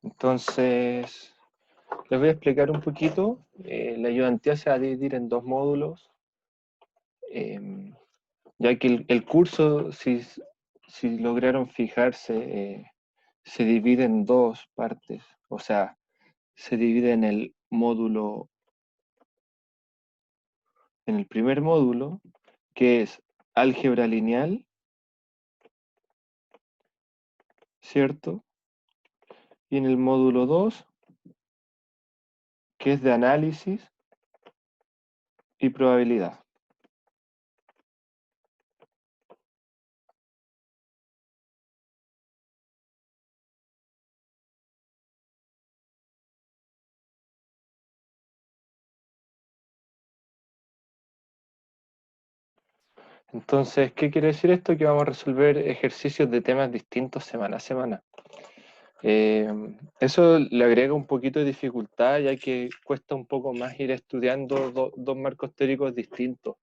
Entonces, les voy a explicar un poquito. La ayudantía se va a dividir en dos módulos, ya que el curso, si lograron fijarse, se divide en dos partes. O sea, se divide en el módulo, en el primer módulo, que es álgebra lineal, ¿cierto? Y en el módulo 2, que es de análisis y probabilidad. Entonces, ¿qué quiere decir esto? Que vamos a resolver ejercicios de temas distintos semana a semana. Eh, Eso le agrega un poquito de dificultad, ya que cuesta un poco más ir estudiando dos marcos teóricos distintos.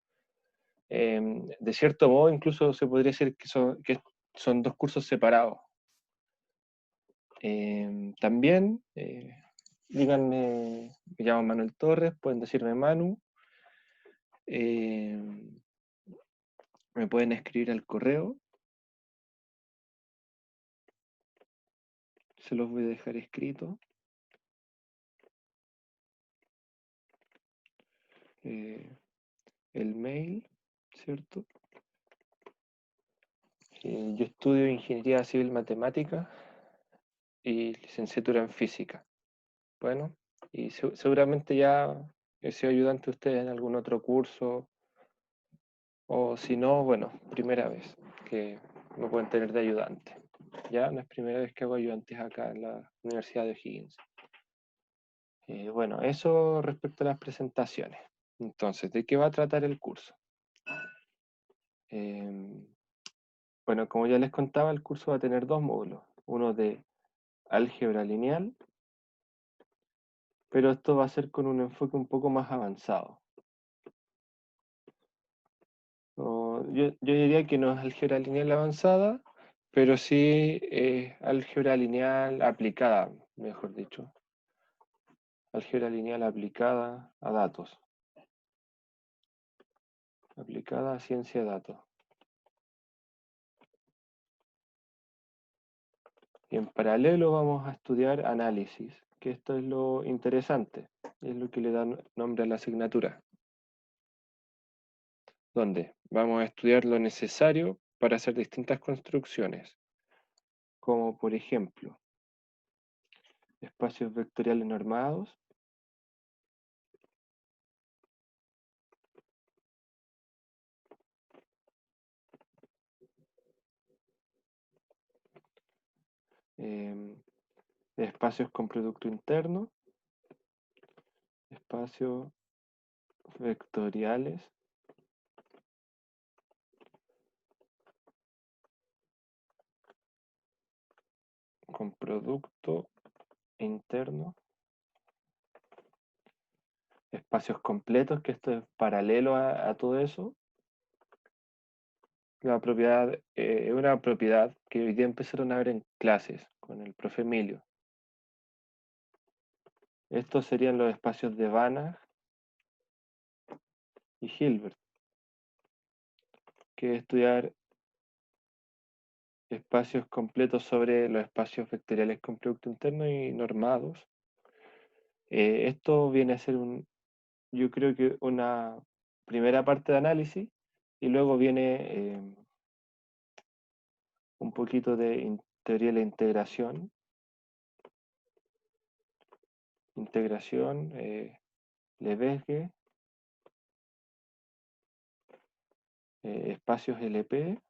De cierto modo, incluso se podría decir que son dos cursos separados. También, díganme, me llamo Manuel Torres, pueden decirme Manu. Eh, Me pueden escribir al correo, se los voy a dejar escrito. El mail, ¿cierto? Yo estudio Ingeniería Civil Matemática y licenciatura en Física. Bueno, y seguramente ya he sido ayudante de ustedes en algún otro curso, o si no, bueno, primera vez que me pueden tener de ayudante. Ya no es primera vez que hago ayudantes acá en la Universidad de O'Higgins. Bueno, eso respecto a las presentaciones. Entonces, ¿de qué va a tratar el curso? Eh, bueno, como ya les contaba, el curso va a tener dos módulos. Uno de álgebra lineal, pero esto va a ser con un enfoque un poco más avanzado. Yo diría que no es álgebra lineal avanzada, pero sí álgebra lineal aplicada, mejor dicho. Álgebra lineal aplicada a datos. Aplicada a ciencia de datos. Y en paralelo vamos a estudiar análisis, que esto es lo interesante, es lo que le da nombre a la asignatura, donde vamos a estudiar lo necesario para hacer distintas construcciones, como por ejemplo, espacios vectoriales normados, eh, espacios con producto interno, espacios vectoriales, con producto interno, espacios completos, que esto es paralelo a todo eso. La propiedad es una propiedad que hoy día empezaron a ver en clases con el profe Emilio. Estos serían los espacios de Banach y Hilbert, que es estudiar espacios completos sobre los espacios vectoriales con producto interno y normados. Esto viene a ser yo creo que una primera parte de análisis y luego viene un poquito de teoría de la integración, Lebesgue, espacios LP,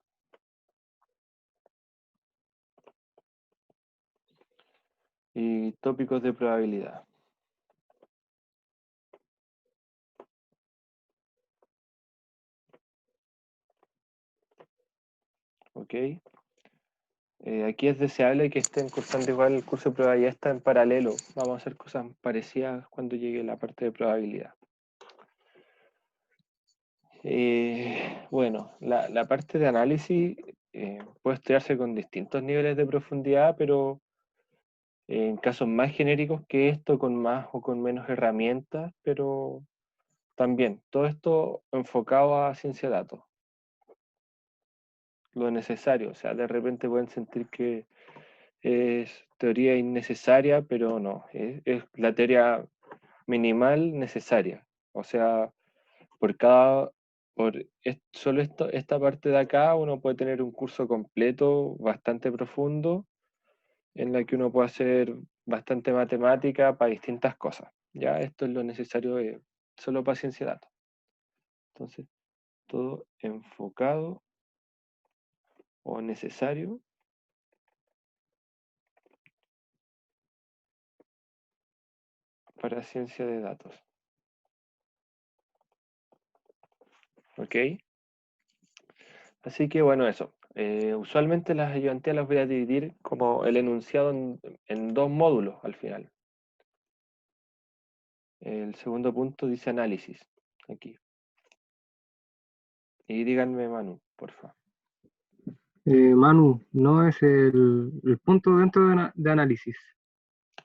y tópicos de probabilidad. ¿Ok? Aquí es deseable que estén cursando igual el curso de probabilidad, está en paralelo. Vamos a hacer cosas parecidas cuando llegue la parte de probabilidad. Bueno, la parte de análisis puede estudiarse con distintos niveles de profundidad, pero en casos más genéricos que esto, con más o con menos herramientas, pero también todo esto enfocado a ciencia de datos, lo necesario. O sea, de repente pueden sentir que es teoría innecesaria, pero no, es la teoría minimal necesaria. O sea, por cada, solo esta parte de acá uno puede tener un curso completo, bastante profundo, en la que uno puede hacer bastante matemática para distintas cosas. Ya, esto es lo necesario solo para ciencia de datos. Entonces, todo enfocado o necesario para ciencia de datos. ¿Ok? Así que bueno, eso. Usualmente las ayudantías las voy a dividir como el enunciado en dos módulos al final. El segundo punto dice análisis, aquí. Y díganme, Manu, por favor. Manu, no es el punto dentro de análisis.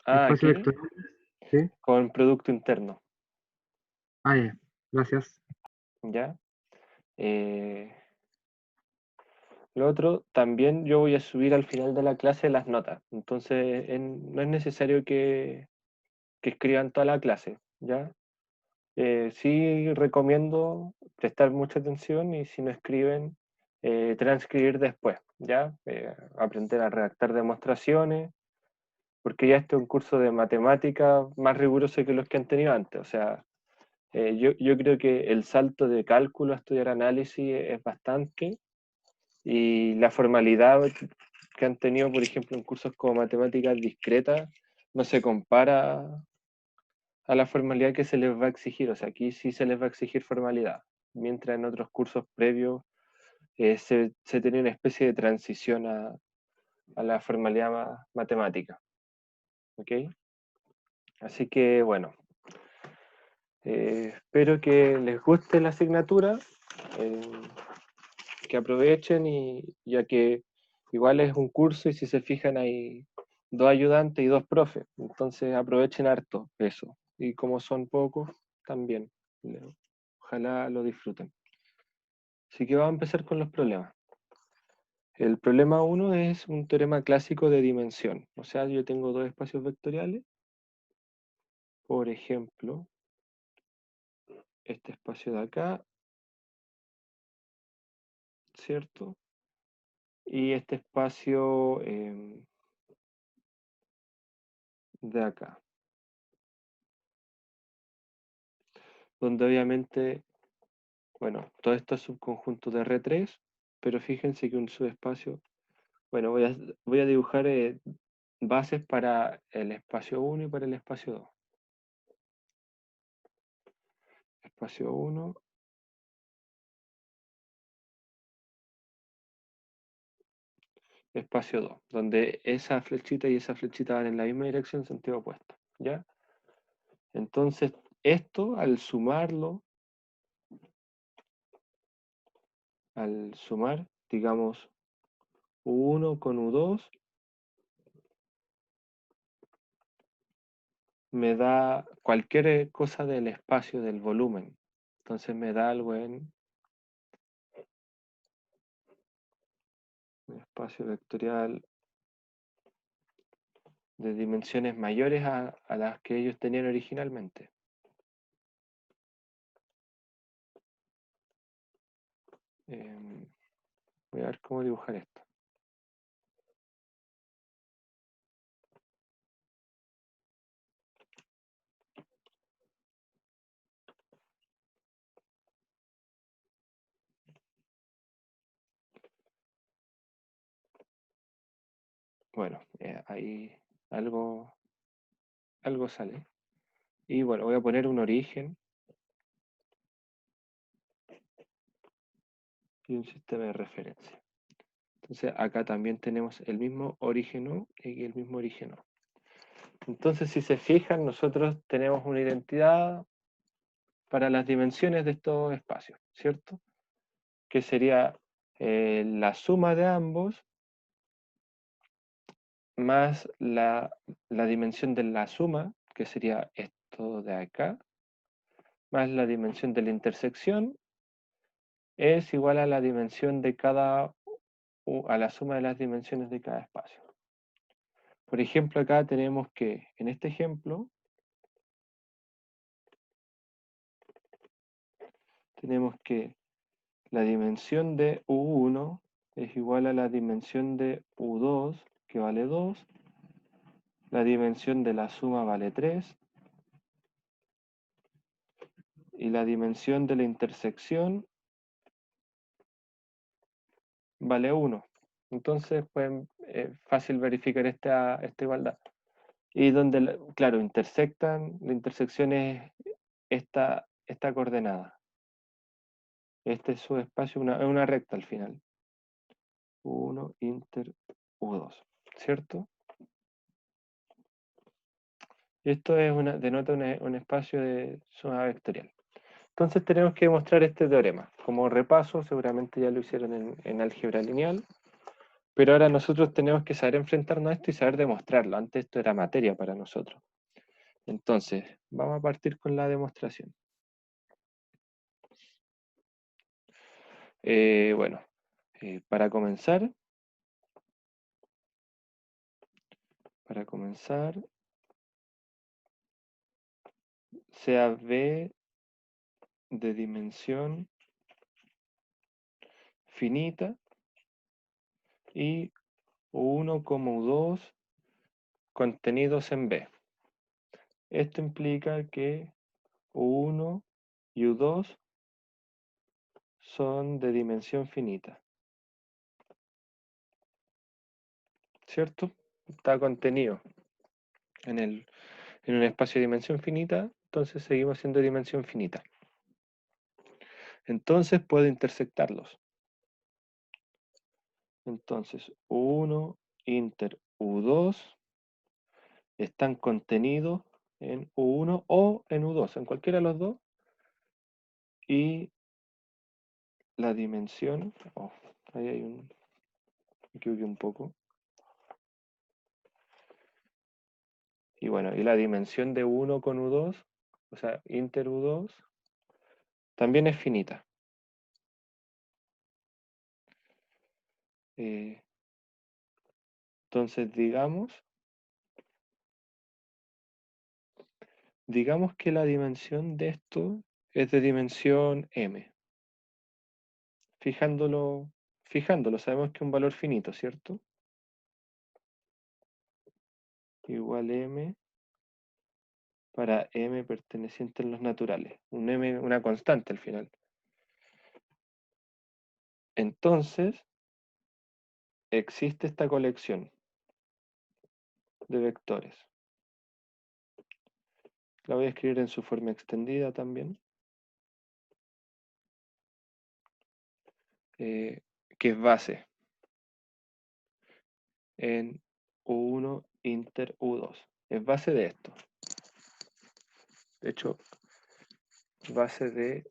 Ah, Espacio aquí, vectorial. ¿Sí? con producto interno, Ah, ya. Gracias. ¿ya? Lo otro, también yo voy a subir al final de la clase las notas. Entonces, no es necesario que escriban toda la clase, ¿ya? Sí recomiendo prestar mucha atención y si no escriben, transcribir después, ¿ya? Aprender a redactar demostraciones, porque ya este es un curso de matemática más riguroso que los que han tenido antes. O sea, yo creo que el salto de cálculo a estudiar análisis es bastante y la formalidad que han tenido, por ejemplo, en cursos como matemáticas discretas, no se compara a la formalidad que se les va a exigir. O sea, aquí sí se les va a exigir formalidad, mientras en otros cursos previos se tenía una especie de transición a la formalidad matemática. ¿Ok? Así que bueno, espero que les guste la asignatura, eh, que aprovechen y ya que igual es un curso y si se fijan hay dos ayudantes y dos profes, entonces aprovechen harto eso. Y como son pocos, también. Ojalá lo disfruten. Así que vamos a empezar con los problemas. El problema uno es un teorema clásico de dimensión. O sea, yo tengo dos espacios vectoriales. Por ejemplo, este espacio de acá, ¿cierto? Y este espacio de acá, donde obviamente, bueno, todo esto es subconjunto de R3, pero fíjense que un subespacio, bueno, voy a dibujar bases para el espacio 1 y para el espacio 2. Espacio 1, espacio 2, donde esa flechita y esa flechita van en la misma dirección, sentido opuesto, ¿ya? Entonces, esto al sumar, digamos, U1 con U2, me da cualquier cosa del espacio, del volumen. Entonces me da algo en un espacio vectorial de dimensiones mayores a las que ellos tenían originalmente. Voy a ver cómo dibujar esto. Bueno, ahí algo, algo sale. Y bueno, voy a poner un origen y un sistema de referencia. Entonces acá también tenemos el mismo origen U y el mismo origen O. Entonces, si se fijan, nosotros tenemos una identidad para las dimensiones de estos espacios, ¿cierto? Que sería la suma de ambos más la dimensión de la suma, que sería esto de acá, más la dimensión de la intersección, es igual a la dimensión de a la suma de las dimensiones de cada espacio. Por ejemplo, acá tenemos que, en este ejemplo, tenemos que la dimensión de U1 es igual a la dimensión de U2, que vale 2. La dimensión de la suma vale 3. Y la dimensión de la intersección vale 1. Entonces, pues, fácil verificar esta igualdad. Y donde, claro, la intersección es esta coordenada. Este es su espacio, es una recta al final. U1 inter U2, ¿cierto? Esto es denota un espacio de suma vectorial. Entonces tenemos que demostrar este teorema. Como repaso, seguramente ya lo hicieron en álgebra lineal, pero ahora nosotros tenemos que saber enfrentarnos a esto y saber demostrarlo. Antes esto era materia para nosotros. Entonces, vamos a partir con la demostración. Bueno, para comenzar, sea B de dimensión finita y U1 como U2 contenidos en B. Esto implica que U1 y U2 son de dimensión finita, ¿cierto? Está contenido en un espacio de dimensión finita, entonces seguimos siendo de dimensión finita. Entonces puedo intersectarlos. Entonces, U1 inter U2 están contenidos en U1 o en U2, en cualquiera de los dos. Y la dimensión, ahí hay me equivoqué un poco. Y bueno, y la dimensión de U1 con U2, o sea, inter U2, también es finita. Entonces, digamos que la dimensión de esto es de dimensión m. Fijándolo, sabemos que es un valor finito, ¿cierto? Igual m para m perteneciente en los naturales. Un m, una constante al final. Entonces, existe esta colección de vectores. La voy a escribir en su forma extendida también. Que es base en U1 inter U2. Es base de esto. De hecho, base de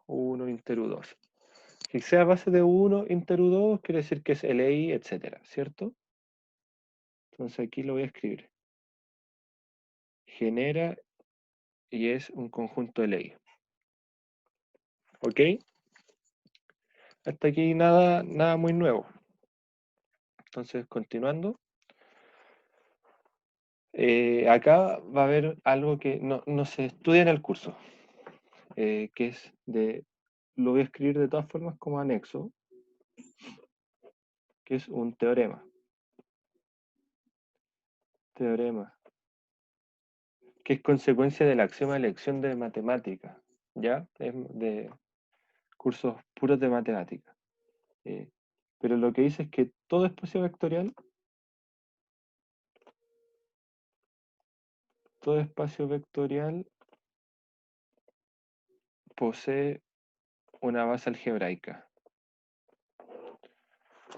U1 inter U2. Que sea base de U1 inter U2 quiere decir que es LI, etcétera, ¿cierto? Entonces aquí lo voy a escribir. Genera y es un conjunto de LI. ¿Ok? Hasta aquí nada muy nuevo. Entonces, continuando. Acá va a haber algo que no se estudia en el curso, que es lo voy a escribir de todas formas como anexo, que es un teorema. Teorema, que es consecuencia del axioma de elección de matemática, ¿ya? Es de cursos puros de matemática. Pero lo que dice es que todo espacio vectorial posee una base algebraica.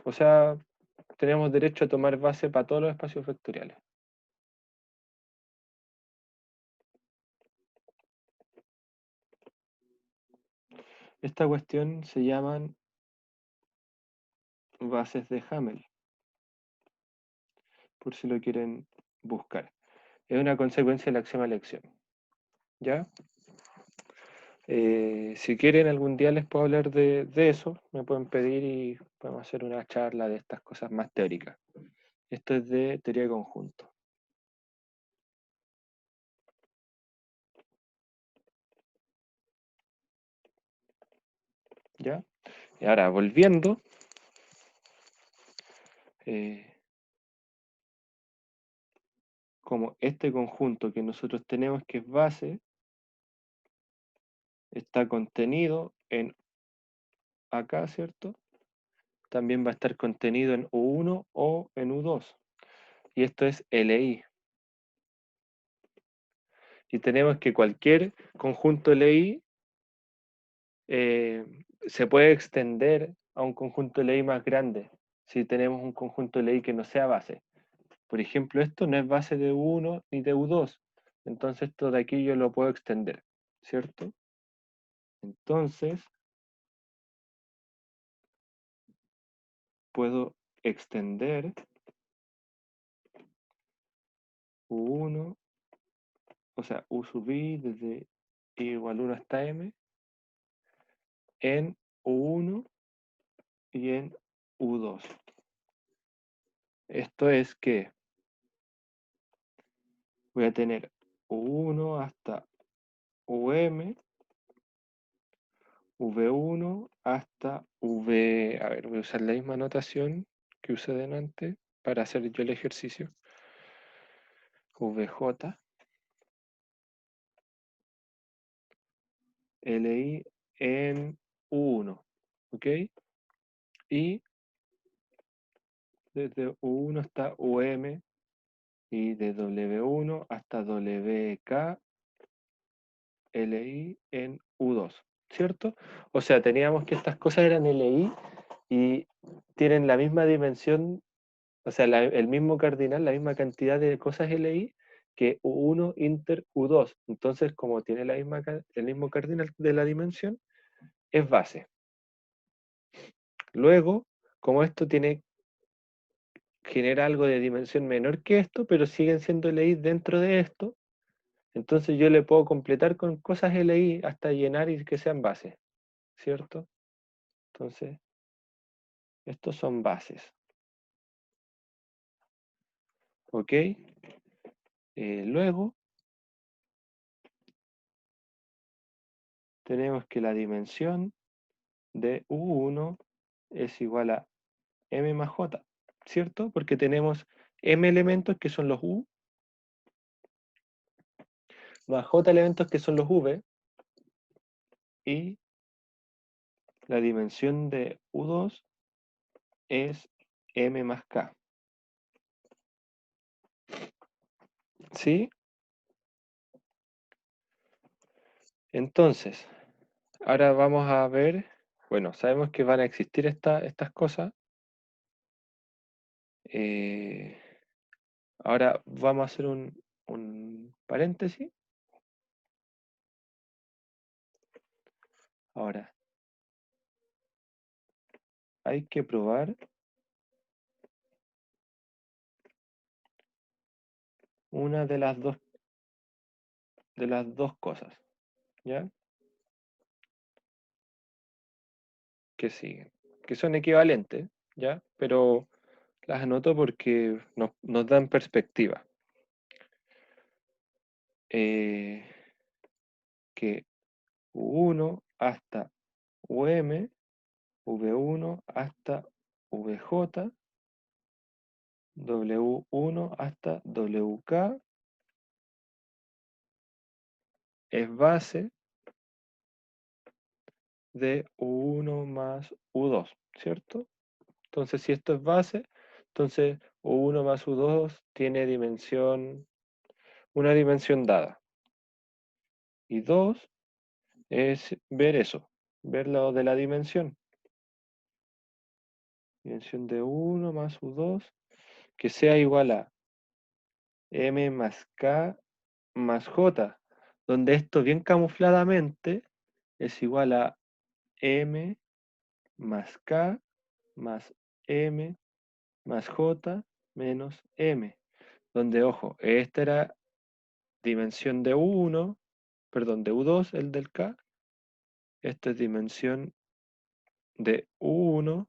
O sea, tenemos derecho a tomar base para todos los espacios vectoriales. Esta cuestión se llaman bases de Hamel. por si lo quieren buscar. Es una consecuencia del axioma de elección. ¿Ya? Si quieren, algún día les puedo hablar de eso, me pueden pedir y podemos hacer una charla de estas cosas más teóricas. Esto es de teoría de conjunto. ¿Ya? Y ahora, volviendo, como este conjunto que nosotros tenemos que es base, está contenido en acá, ¿cierto? También va a estar contenido en U1 o en U2. Y esto es LI. Y tenemos que cualquier conjunto LI se puede extender a un conjunto LI más grande si tenemos un conjunto LI que no sea base. Por ejemplo, esto no es base de U1 ni de U2. Entonces esto de aquí yo lo puedo extender, ¿cierto? Entonces puedo extender U1, o sea, U sub I desde I igual 1 hasta M, en U1 y en U2. Esto es que voy a tener U1 hasta UM, V1 hasta V... A ver, voy a usar la misma notación que usé delante para hacer yo el ejercicio. VJ, LI en U1, ¿ok? Y desde U1 hasta UM y de W1 hasta WK, LI en U2, ¿cierto? O sea, teníamos que estas cosas eran LI y tienen la misma dimensión, o sea, el mismo cardinal, la misma cantidad de cosas LI que U1 inter U2. Entonces, como tiene el mismo cardinal de la dimensión, es base. Luego, como esto genera algo de dimensión menor que esto, pero siguen siendo LI dentro de esto, entonces yo le puedo completar con cosas LI hasta llenar y que sean bases, ¿cierto? Entonces, estos son bases. ¿Ok? Luego, tenemos que la dimensión de U1 es igual a M más J, ¿cierto? Porque tenemos M elementos que son los U, más J elementos que son los V, y la dimensión de U2 es M más K. ¿Sí? Entonces, ahora vamos a ver, bueno, sabemos que van a existir estas cosas. Ahora vamos a hacer un paréntesis. Ahora, hay que probar una de las dos cosas, ¿ya? Que siguen, que son equivalentes, ¿ya? Pero las anoto porque nos dan perspectiva. Que U1 hasta UM, V1 hasta VJ, W1 hasta WK es base de U1 más U2, ¿cierto? Entonces, si esto es base, entonces U1 más U2 tiene una dimensión dada. Y 2 es ver eso, ver lo de la dimensión. Dimensión de 1 más U2, que sea igual a M más K más J, donde esto bien camufladamente es igual a M más K más M más J menos m, donde, ojo, esta era dimensión de U1, perdón, de U2, el del K, esta es dimensión de U1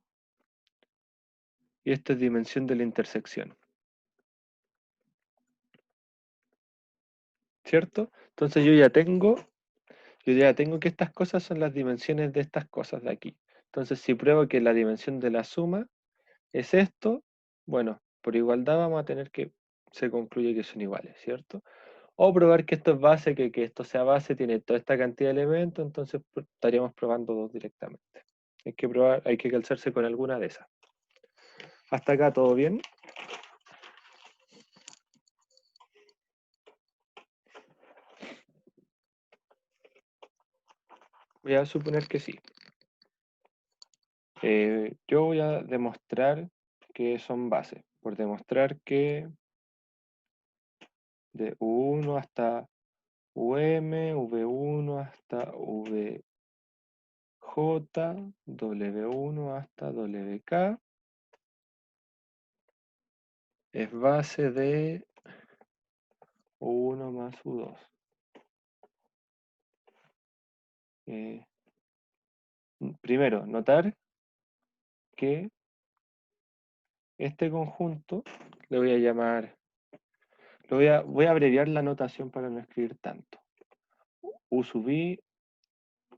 y esta es dimensión de la intersección. ¿Cierto? Entonces yo ya tengo que estas cosas son las dimensiones de estas cosas de aquí. Entonces si pruebo que la dimensión de la suma es esto, bueno, por igualdad vamos a tener que se concluye que son iguales, ¿cierto? O probar que esto es base, que esto sea base, tiene toda esta cantidad de elementos, entonces estaríamos probando dos directamente. Hay que probar, hay que calzarse con alguna de esas. Hasta acá todo bien. Voy a suponer que sí. Yo voy a demostrar que son bases. Por demostrar que de U1 hasta UM, V1 hasta VJ, W1 hasta WK es base de U1 más U2. Primero, notar que este conjunto le voy a llamar, voy a abreviar la notación para no escribir tanto. U sub I,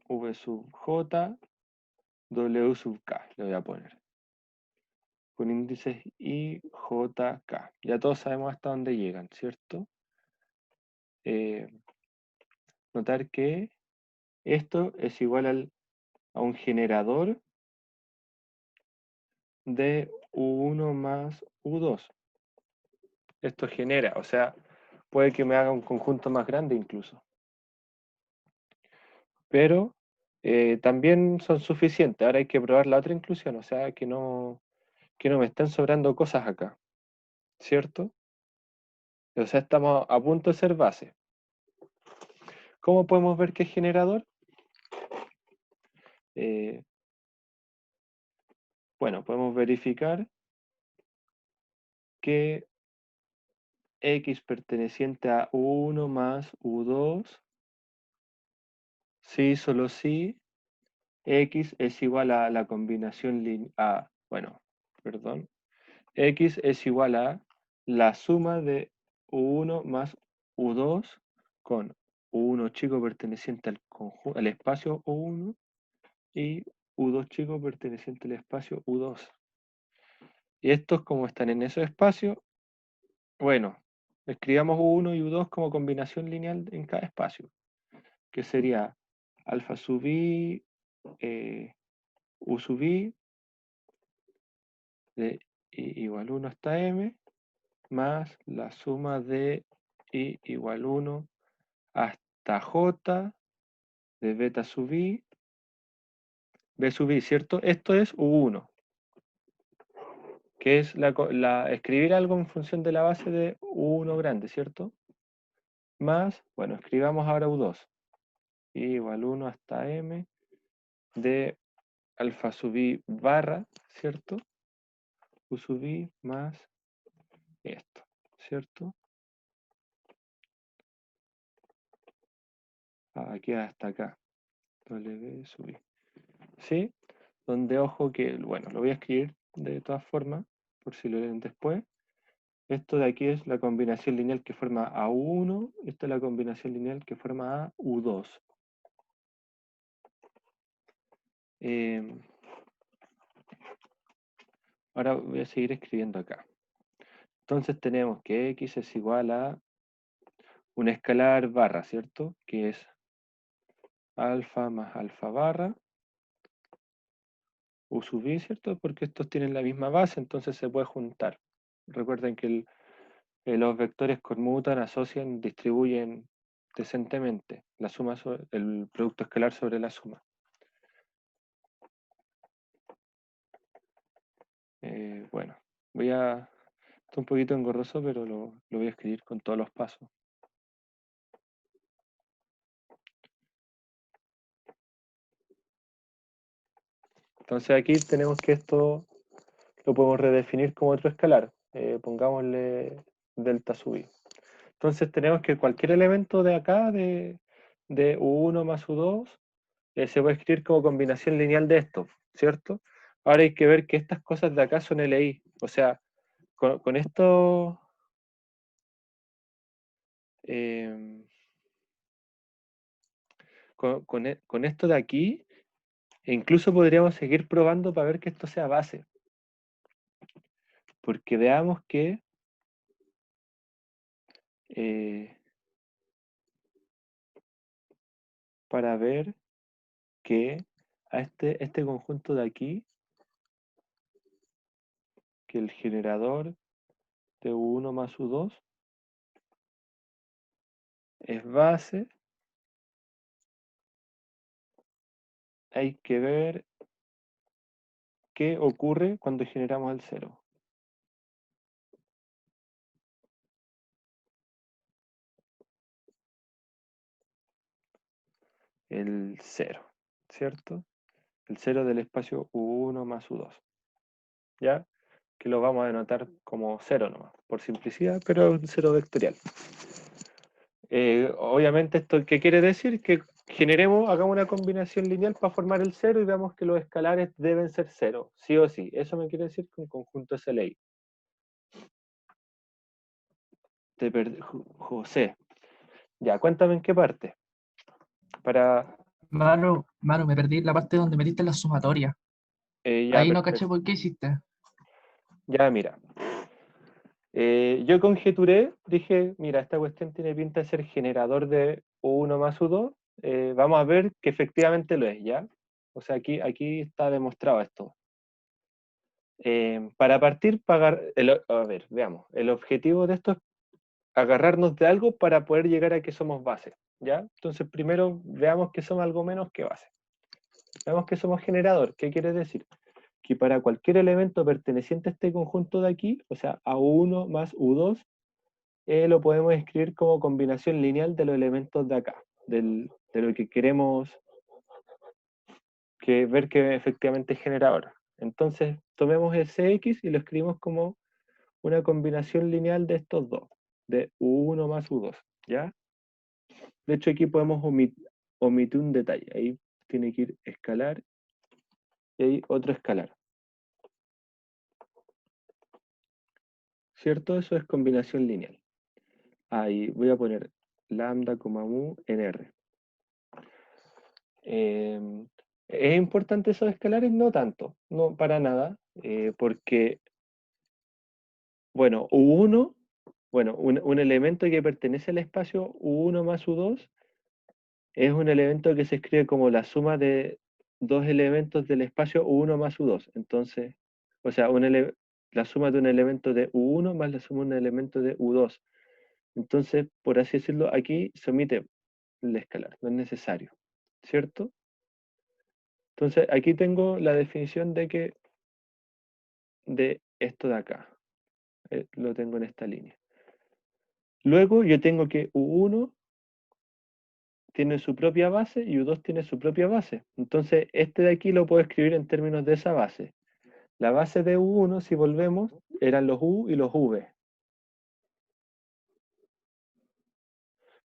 V sub J, W sub K, le voy a poner. Con índices I, J, K. Ya todos sabemos hasta dónde llegan, ¿cierto? Notar que esto es igual a un generador de U1 más U2. Esto genera, o sea, puede que me haga un conjunto más grande incluso. Pero también son suficientes. Ahora hay que probar la otra inclusión, o sea, que no me estén sobrando cosas acá, ¿cierto? O sea, estamos a punto de ser base. ¿Cómo podemos ver que es generador? Bueno, podemos verificar que X perteneciente a U1 más U2, sí, solo sí, X es igual a la combinación X es igual a la suma de U1 más U2 con U1 chico perteneciente al espacio U1 y U2 chico perteneciente al espacio U2. Y estos, como están en ese espacio, bueno, escribamos U1 y U2 como combinación lineal en cada espacio, que sería alfa sub I, U sub I, de I igual 1 hasta M, más la suma de I igual 1 hasta J de beta sub I, B sub I, ¿cierto? Esto es U1, que es escribir algo en función de la base de U1 grande, ¿cierto? Más, bueno, escribamos ahora U2, I igual 1 hasta M de alfa sub I barra, ¿cierto? U sub I más esto, ¿cierto? Aquí hasta acá, W sub I. ¿Sí? Donde, ojo que, bueno, lo voy a escribir de todas formas, por si lo leen después. Esto de aquí es la combinación lineal que forma a U1, esta es la combinación lineal que forma a U2. Ahora voy a seguir escribiendo acá. Entonces tenemos que X es igual a un escalar barra, ¿cierto? Que es alfa más alfa barra, U sub I, ¿cierto? Porque estos tienen la misma base, entonces se puede juntar. Recuerden que los vectores conmutan, asocian, distribuyen decentemente la suma el producto escalar sobre la suma. Bueno, está un poquito engorroso, pero lo voy a escribir con todos los pasos. Entonces aquí tenemos que esto lo podemos redefinir como otro escalar. pongámosle delta sub i. Entonces tenemos que cualquier elemento de acá, de U1 más U2, se puede escribir como combinación lineal de esto, ¿cierto? Ahora hay que ver que estas cosas de acá son LI, o sea, con esto... con esto de aquí, incluso podríamos seguir probando para ver que esto sea base. Porque veamos que para ver que a este conjunto de aquí, que el generador de U1 más U2 es base, hay que ver qué ocurre cuando generamos el cero. El cero, ¿cierto? El cero del espacio U1 más U2. ¿Ya? Que lo vamos a denotar como cero nomás, por simplicidad, pero un cero vectorial. Obviamente, ¿esto qué quiere decir? Que hagamos una combinación lineal para formar el cero y veamos que los escalares deben ser cero, sí o sí. Eso me quiere decir que un conjunto es ley. José. Ya, cuéntame en qué parte. Para. Manu, me perdí la parte donde metiste la sumatoria. Ya, Ahí no caché perfecto. por qué hiciste. Ya, mira. Yo conjeturé, dije, mira, esta cuestión tiene pinta de ser generador de U1 más U2. Vamos a ver que efectivamente lo es, ¿ya? O sea, aquí está demostrado esto. Para partir, a ver, veamos. El objetivo de esto es agarrarnos de algo para poder llegar a que somos base, ¿ya? Entonces, primero veamos que somos algo menos que base. Veamos que somos generador. ¿Qué quiere decir? Que para cualquier elemento perteneciente a este conjunto de aquí, o sea, a U1 más U2, lo podemos escribir como combinación lineal de los elementos de acá, de lo que queremos ver que efectivamente es generador. Entonces, tomemos ese X y lo escribimos como una combinación lineal de estos dos, de U1 más U2, ¿ya? De hecho, aquí podemos omitir un detalle. Ahí tiene que ir escalar y ahí otro escalar. ¿Cierto? Eso es combinación lineal. Ahí voy a poner lambda, mu en R. ¿Es importante esos escalares? No tanto, no para nada, porque, bueno, U1, bueno, un elemento que pertenece al espacio U1 más U2 es un elemento que se escribe como la suma de dos elementos del espacio U1 más U2. Entonces, o sea, la suma de un elemento de U1 más la suma de un elemento de U2. Entonces, por así decirlo, aquí se omite el escalar, no es necesario, ¿cierto? Entonces, aquí tengo la definición de esto de acá. Lo tengo en esta línea. Luego yo tengo que U1 tiene su propia base y U2 tiene su propia base. Entonces, este de aquí lo puedo escribir en términos de esa base. La base de U1, si volvemos, eran los U y los V.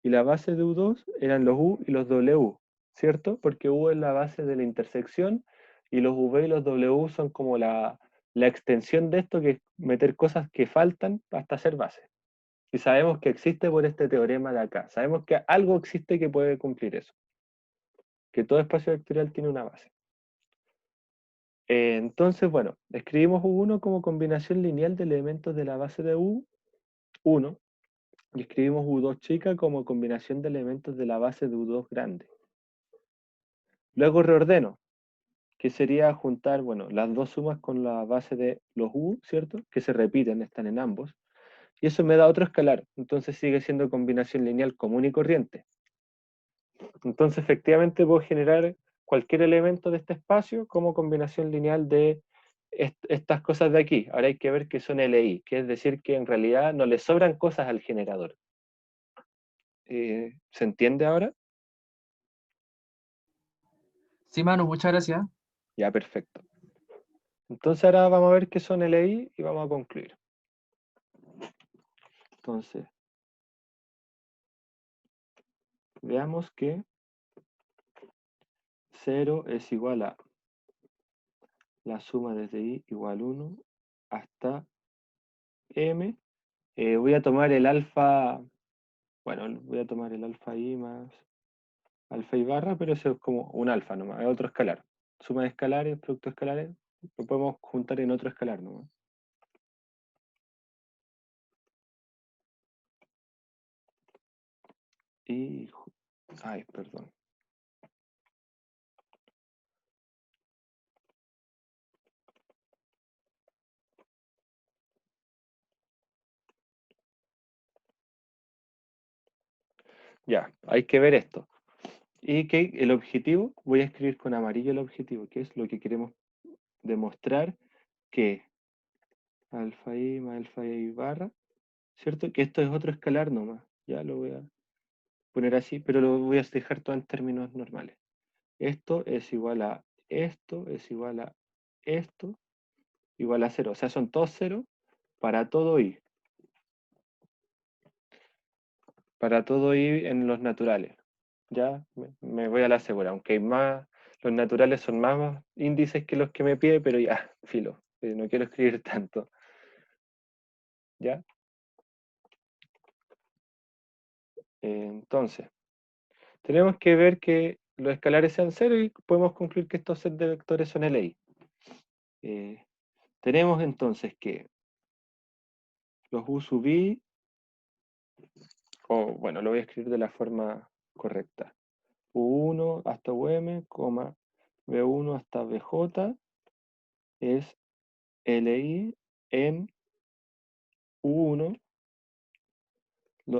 Y la base de U2 eran los U y los W, ¿cierto? Porque U es la base de la intersección y los V y los W son como la extensión de esto, que es meter cosas que faltan hasta ser base. Y sabemos que existe por este teorema de acá. Sabemos que algo existe que puede cumplir eso. Que todo espacio vectorial tiene una base. Entonces, bueno, escribimos U1 como combinación lineal de elementos de la base de U1 y escribimos U2 chica como combinación de elementos de la base de U2 grande. Luego reordeno, que sería juntar, bueno, las dos sumas con la base de los U, ¿cierto? Que se repiten, están en ambos. Y eso me da otro escalar. Entonces sigue siendo combinación lineal común y corriente. Entonces efectivamente puedo generar cualquier elemento de este espacio como combinación lineal de estas cosas de aquí. Ahora hay que ver que son LI, que es decir que en realidad no le sobran cosas al generador. ¿Se entiende ahora? Sí, Manu, muchas gracias. Ya, perfecto. Entonces ahora vamos a ver qué son LI y vamos a concluir. Entonces, veamos que 0 es igual a la suma desde i igual 1 hasta m. Voy a tomar el alfa, bueno, voy a tomar el alfa i más alfa y barra, pero eso es como un alfa nomás, es otro escalar. Suma de escalares, productos escalares, lo podemos juntar en otro escalar nomás. Y, ay, perdón. Ya, hay que ver esto. Y que el objetivo, voy a escribir con amarillo el objetivo, que es lo que queremos demostrar, que alfa i más alfa i barra, ¿cierto? Que esto es otro escalar nomás. Ya lo voy a poner así, pero lo voy a dejar todo en términos normales. Esto es igual a esto, es igual a esto, igual a 0. O sea, son todos 0 para todo i. Para todo i en los naturales. Ya me voy a la segura, aunque hay más, los naturales son más índices que los que me pide, pero ya, filo, no quiero escribir tanto. ¿Ya? Entonces, tenemos que ver que los escalares sean 0 y podemos concluir que estos set de vectores son LI. Tenemos entonces que los u sub i, o bueno, lo voy a escribir de la forma correcta. U1 hasta UM, B1 hasta BJ es LI en U1.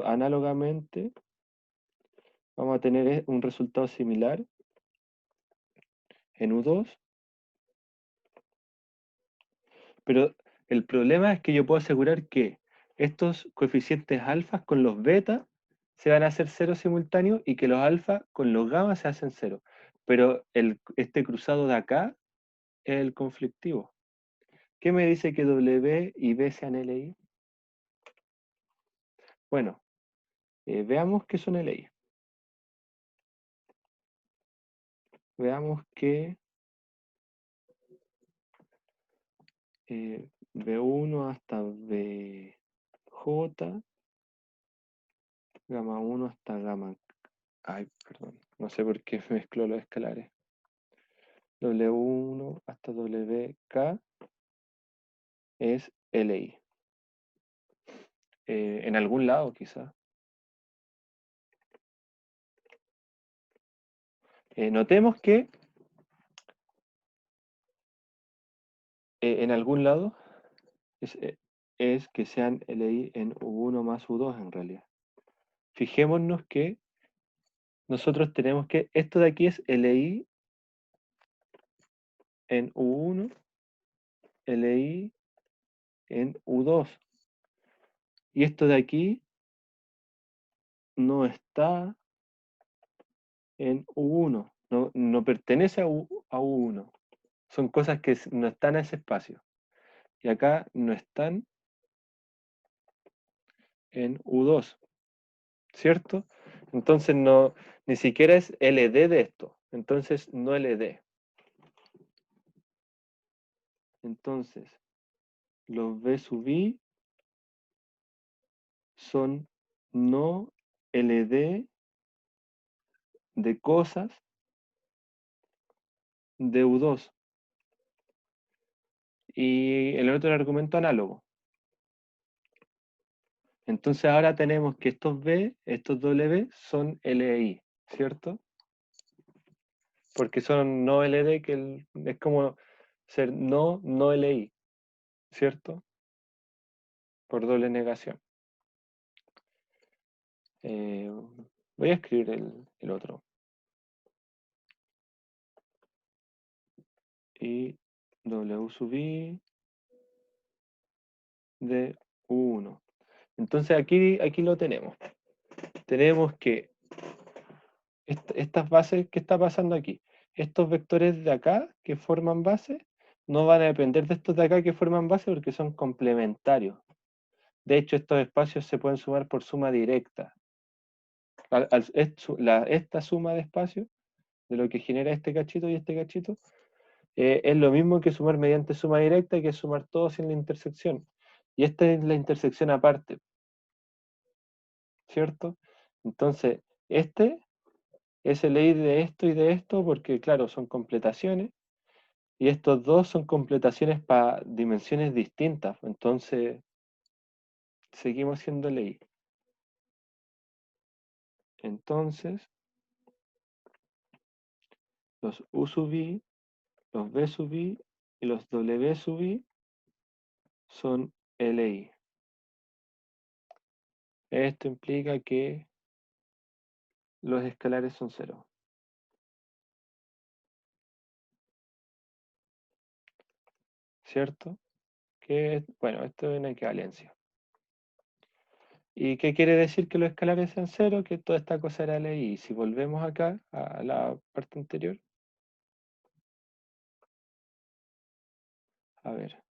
Análogamente, vamos a tener un resultado similar en U2. Pero el problema es que yo puedo asegurar que estos coeficientes alfas con los betas se van a hacer 0 simultáneos y que los alfa con los gamma se hacen 0. Pero este cruzado de acá es el conflictivo. ¿Qué me dice que W y B sean LI? Bueno, veamos qué son LI. Veamos que B1 hasta BJ, gamma 1 hasta gamma... Ay, perdón, no sé por qué mezclo los escalares. W1 hasta WK es LI. En algún lado quizá. Notemos que en algún lado es que sean LI en U1 más U2 en realidad. Fijémonos que nosotros tenemos que, esto de aquí es LI en U1, LI en U2. Y esto de aquí no está en U1, no pertenece a U1. Son cosas que no están en ese espacio. Y acá no están en U2, ¿cierto? Entonces no, ni siquiera es LD de esto. Entonces no LD. Entonces, los B sub I son no LD de cosas de U2. Y el otro argumento análogo. Entonces ahora tenemos que estos B, estos W son LI, ¿cierto? Porque son no LD, que es como ser no LI, ¿cierto? Por doble negación. Voy a escribir el otro. Y W sub I de U1. Entonces aquí lo tenemos. Tenemos que estas bases, ¿qué está pasando aquí? Estos vectores de acá que forman base no van a depender de estos de acá que forman base porque son complementarios. De hecho, estos espacios se pueden sumar por suma directa. Esta suma de espacios, de lo que genera este cachito y este cachito, es lo mismo que sumar mediante suma directa, que es sumar todo sin la intersección. Y esta es la intersección aparte, ¿cierto? Entonces, este es el ley de esto, porque claro, son completaciones, y estos dos son completaciones para dimensiones distintas. Entonces, seguimos siendo ley. Entonces, los U sub I, los B sub I y los W sub I son LI. Esto implica que los escalares son cero. ¿Cierto? Que, bueno, esto es una equivalencia. ¿Y qué quiere decir que los escalares sean cero? Que toda esta cosa era LI. Y si volvemos acá a la parte anterior, a ver.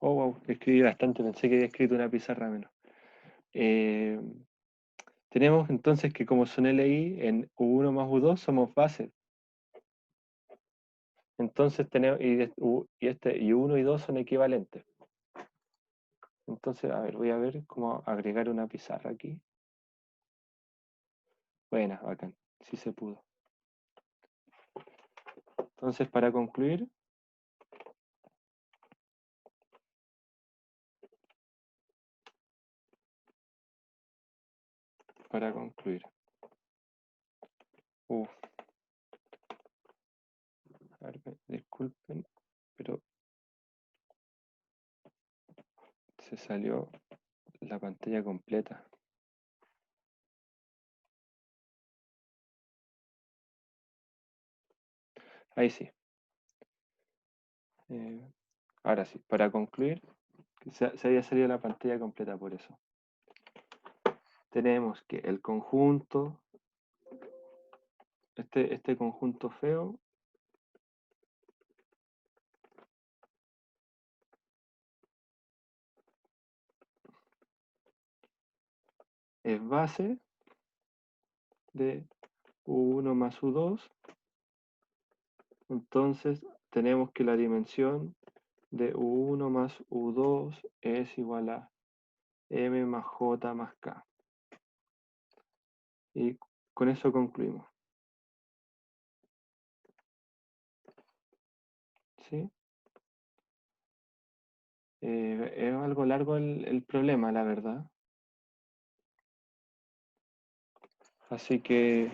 Oh, wow, escribí bastante, pensé que había escrito una pizarra menos. Tenemos entonces que como son LI, en U1 más U2 somos bases. Entonces tenemos, y 1 y 2 son equivalentes. Entonces, a ver, voy a ver cómo agregar una pizarra aquí. Buena, bacán, sí se pudo. Entonces, para concluir, a ver, disculpen, pero se salió la pantalla completa. Ahí sí. Ahora sí, para concluir, que se había salido la pantalla completa por eso. Tenemos que el conjunto, este conjunto feo, es base de U1 más U2. Entonces tenemos que la dimensión de U1 más U2 es igual a M más J más K. Y con eso concluimos. ¿Sí? Es algo largo el problema, la verdad. Así que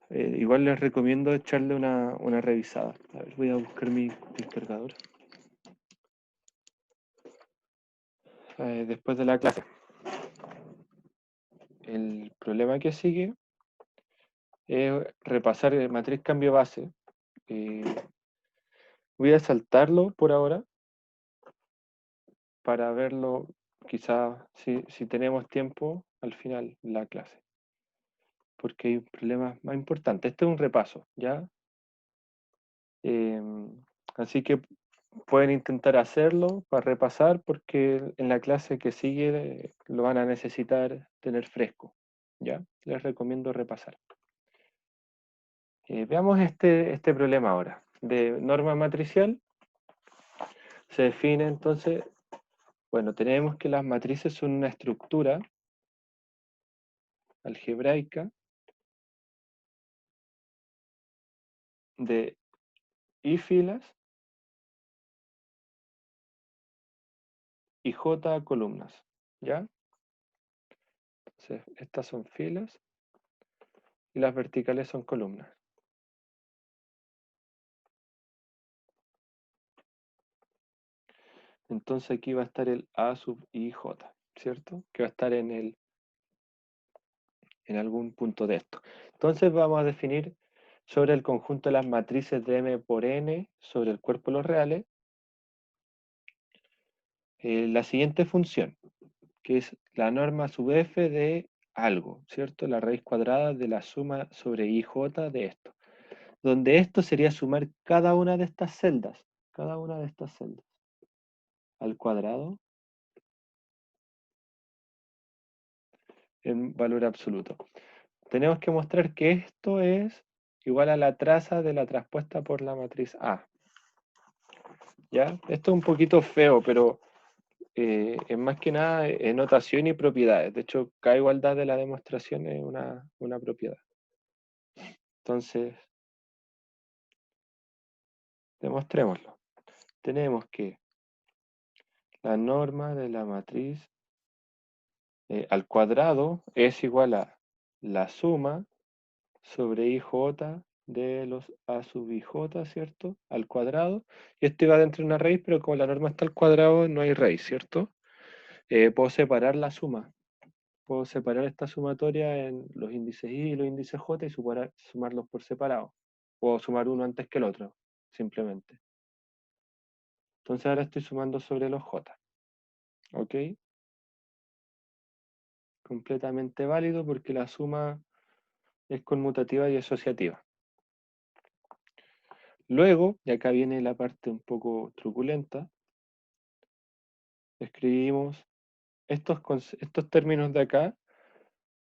igual les recomiendo echarle una revisada. A ver, voy a buscar mi cargador. Después de la clase. El problema que sigue es repasar matriz cambio base. Voy a saltarlo por ahora para verlo quizás si tenemos tiempo al final de la clase. Porque hay problemas más importantes. Este es un repaso, ¿ya? Así que pueden intentar hacerlo para repasar porque en la clase que sigue lo van a necesitar tener fresco, ¿ya? Les recomiendo repasar. Veamos este problema ahora. De norma matricial se define entonces, bueno, tenemos que las matrices son una estructura algebraica de I filas y J columnas, ¿ya? Entonces, estas son filas y las verticales son columnas. Entonces aquí va a estar el A sub IJ, ¿cierto? Que va a estar en algún punto de esto. Entonces vamos a definir sobre el conjunto de las matrices de M por N sobre el cuerpo de los reales la siguiente función, que es la norma sub F de algo, ¿cierto? La raíz cuadrada de la suma sobre IJ de esto. donde esto sería sumar cada una de estas celdas, al cuadrado en valor absoluto. Tenemos que mostrar que esto es igual a la traza de la traspuesta por la matriz A. ¿Ya? Esto es un poquito feo, pero es más que nada notación y propiedades. De hecho, cada igualdad de la demostración es una propiedad. Entonces, demostrémoslo. Tenemos que la norma de la matriz al cuadrado es igual a la suma sobre IJ de los A sub IJ, ¿cierto? Al cuadrado. Y esto iba dentro de una raíz, pero como la norma está al cuadrado, no hay raíz, ¿cierto? Puedo separar la suma. Puedo separar esta sumatoria en los índices I y los índices J y sumarlos por separado. Puedo sumar uno antes que el otro, simplemente. Entonces ahora estoy sumando sobre los J. ¿Ok? Completamente válido porque la suma es conmutativa y asociativa. Luego, y acá viene la parte un poco truculenta, escribimos estos términos de acá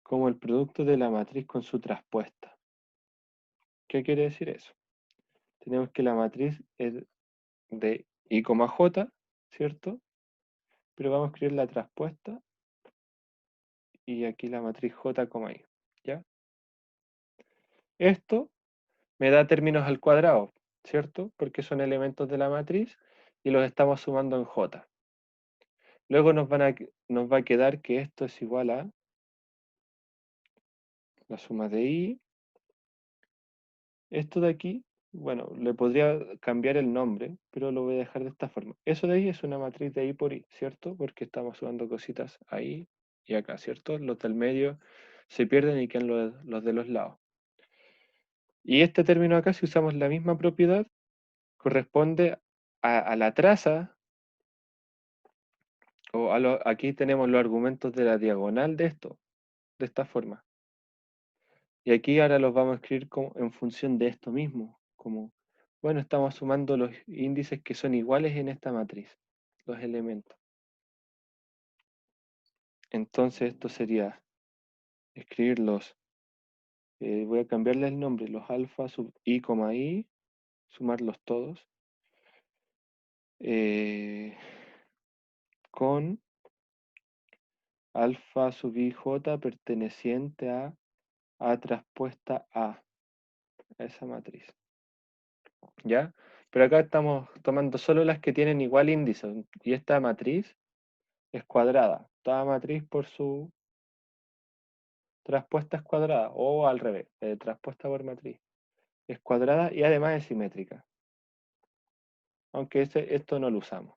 como el producto de la matriz con su traspuesta. ¿Qué quiere decir eso? Tenemos que la matriz es de I, J, ¿cierto? Pero vamos a escribir la traspuesta y aquí la matriz J, I, ¿ya? Esto me da términos al cuadrado, ¿cierto? Porque son elementos de la matriz y los estamos sumando en J. Luego nos va a quedar que esto es igual a la suma de I. Esto de aquí, bueno, le podría cambiar el nombre, pero lo voy a dejar de esta forma. Eso de ahí es una matriz de I por I, ¿cierto? Porque estamos sumando cositas ahí y acá, ¿cierto? Los del medio se pierden y quedan los de los lados. Y este término acá, si usamos la misma propiedad, corresponde a la traza, o aquí tenemos los argumentos de la diagonal de esto, de esta forma. Y aquí ahora los vamos a escribir en función de esto mismo, como, bueno, estamos sumando los índices que son iguales en esta matriz, los elementos. Entonces esto sería escribirlos, voy a cambiarle el nombre, los alfa sub I, I, sumarlos todos, con alfa sub IJ perteneciente a traspuesta A esa matriz. ¿Ya? Pero acá estamos tomando solo las que tienen igual índice, y esta matriz es cuadrada. Toda matriz por su traspuesta es cuadrada, o al revés, traspuesta por matriz. Es cuadrada y además es simétrica. Aunque esto no lo usamos.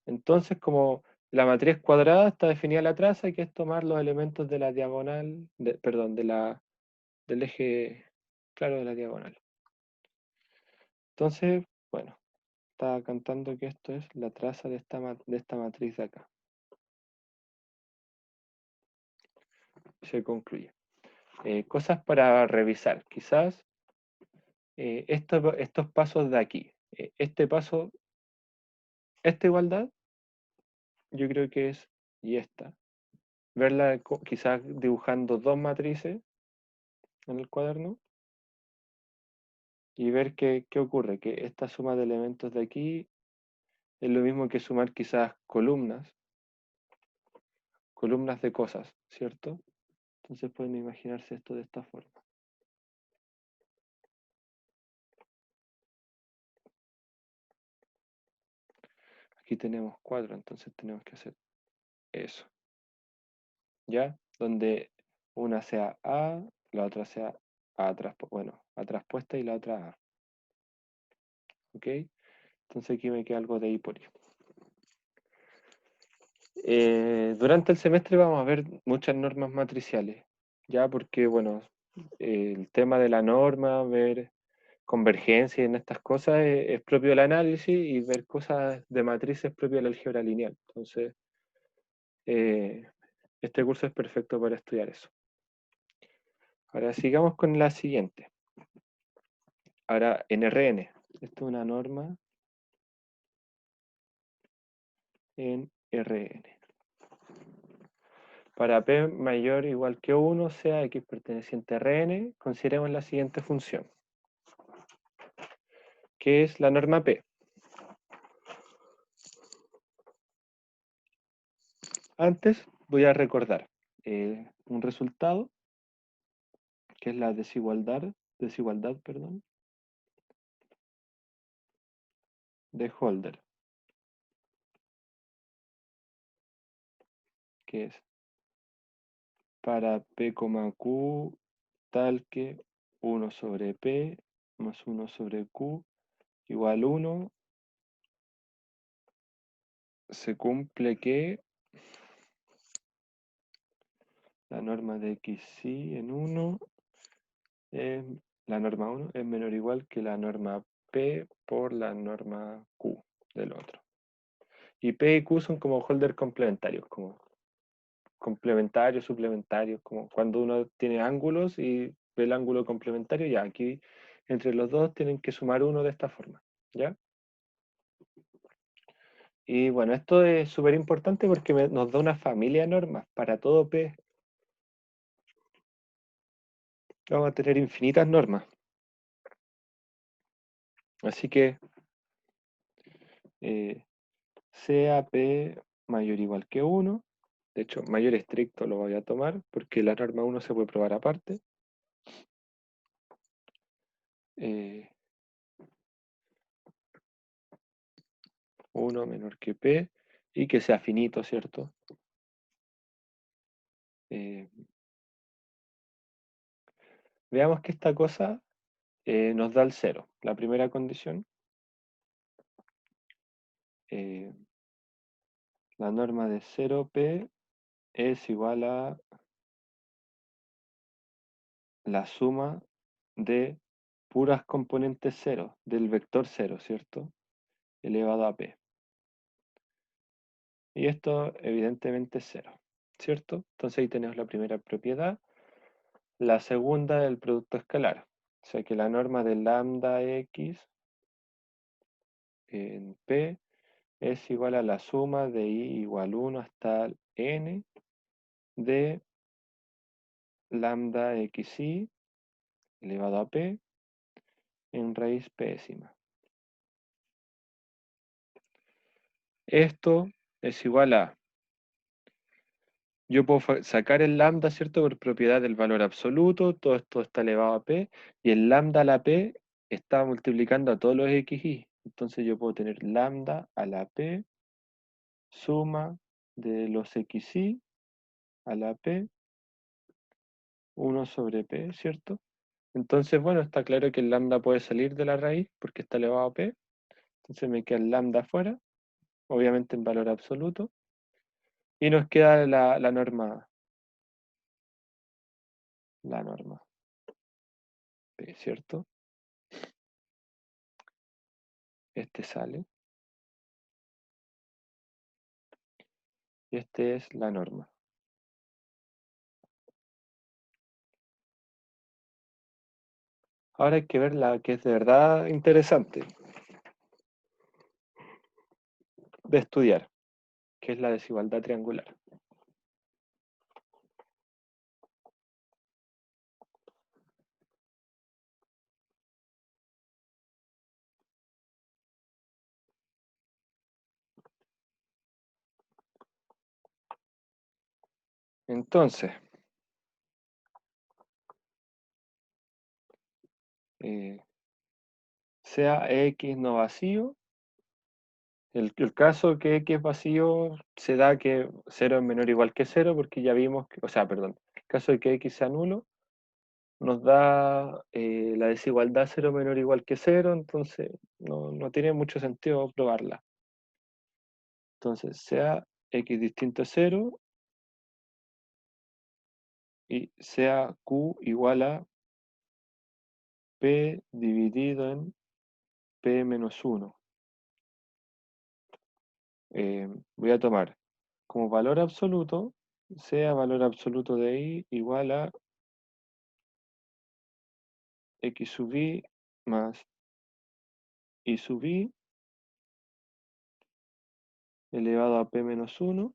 Entonces, como la matriz cuadrada está definida la traza, hay que tomar los elementos de la diagonal, perdón, del eje, claro, de la diagonal. Entonces, bueno, estaba cantando que esto es la traza de esta matriz de acá. Se concluye. Cosas para revisar. Quizás estos pasos de aquí. Este paso, esta igualdad, yo creo que es, y esta. Verla quizás dibujando dos matrices en el cuaderno y ver qué ocurre. Que esta suma de elementos de aquí es lo mismo que sumar quizás columnas de cosas, ¿cierto? Entonces pueden imaginarse esto de esta forma. Aquí tenemos 4, entonces tenemos que hacer eso. ¿Ya? Donde una sea A, la otra sea A traspuesta y la otra A. ¿Ok? Entonces aquí me queda algo de I por I. Durante el semestre vamos a ver muchas normas matriciales, ¿ya? Porque, bueno, el tema de la norma, ver convergencia en estas cosas es propio del análisis y ver cosas de matrices es propio de la álgebra lineal. Entonces, este curso es perfecto para estudiar eso. Ahora sigamos con la siguiente. Ahora, en Rn, esto es una norma en Rn. Para P mayor o igual que 1, sea X perteneciente a Rn, consideremos la siguiente función, que es la norma P. Antes voy a recordar un resultado, que es la desigualdad, perdón, de Holder, que es para P, Q tal que 1 sobre P más 1 sobre Q igual 1, se cumple que la norma de XY en 1, la norma 1 es menor o igual que la norma P por la norma Q del otro. Y P y Q son como Holder complementarios, como complementarios, suplementarios, como cuando uno tiene ángulos y ve el ángulo complementario, ya aquí entre los dos tienen que sumar uno de esta forma, ¿ya? Y bueno, esto es súper importante porque nos da una familia de normas para todo P. Vamos a tener infinitas normas. Así que sea P mayor o igual que 1, de hecho, mayor estricto lo voy a tomar porque la norma 1 se puede probar aparte. 1 menor que P y que sea finito, ¿cierto? Veamos que esta cosa nos da el 0. La primera condición, la norma de 0P es igual a la suma de puras componentes 0, del vector 0, ¿cierto? Elevado a P. Y esto evidentemente es 0, ¿cierto? Entonces ahí tenemos la primera propiedad. La segunda del producto escalar. O sea que la norma de lambda x en P es igual a la suma de i igual 1 hasta n de lambda xi elevado a P en raíz pésima. Esto es igual a, yo puedo sacar el lambda, ¿cierto? Por propiedad del valor absoluto, todo esto está elevado a P, y el lambda a la P está multiplicando a todos los xi. Entonces yo puedo tener lambda a la P, suma de los xi a la P, 1 sobre P, ¿cierto? Entonces, bueno, está claro que el lambda puede salir de la raíz porque está elevado a P. Entonces me queda el lambda afuera, obviamente en valor absoluto. Y nos queda la norma P, ¿cierto? Este sale. Y este es la norma. Ahora hay que ver la que es de verdad interesante de estudiar, que es la desigualdad triangular. Entonces, sea X no vacío, el caso que X es vacío se da que 0 es menor o igual que 0, porque ya vimos que, o sea, perdón, el caso de que X sea nulo, nos da la desigualdad 0 menor o igual que 0, entonces no tiene mucho sentido probarla. Entonces, sea X distinto a 0 y sea Q igual a P dividido en P menos 1. Voy a tomar como valor absoluto, sea valor absoluto de I igual a X sub I más I sub I elevado a P menos 1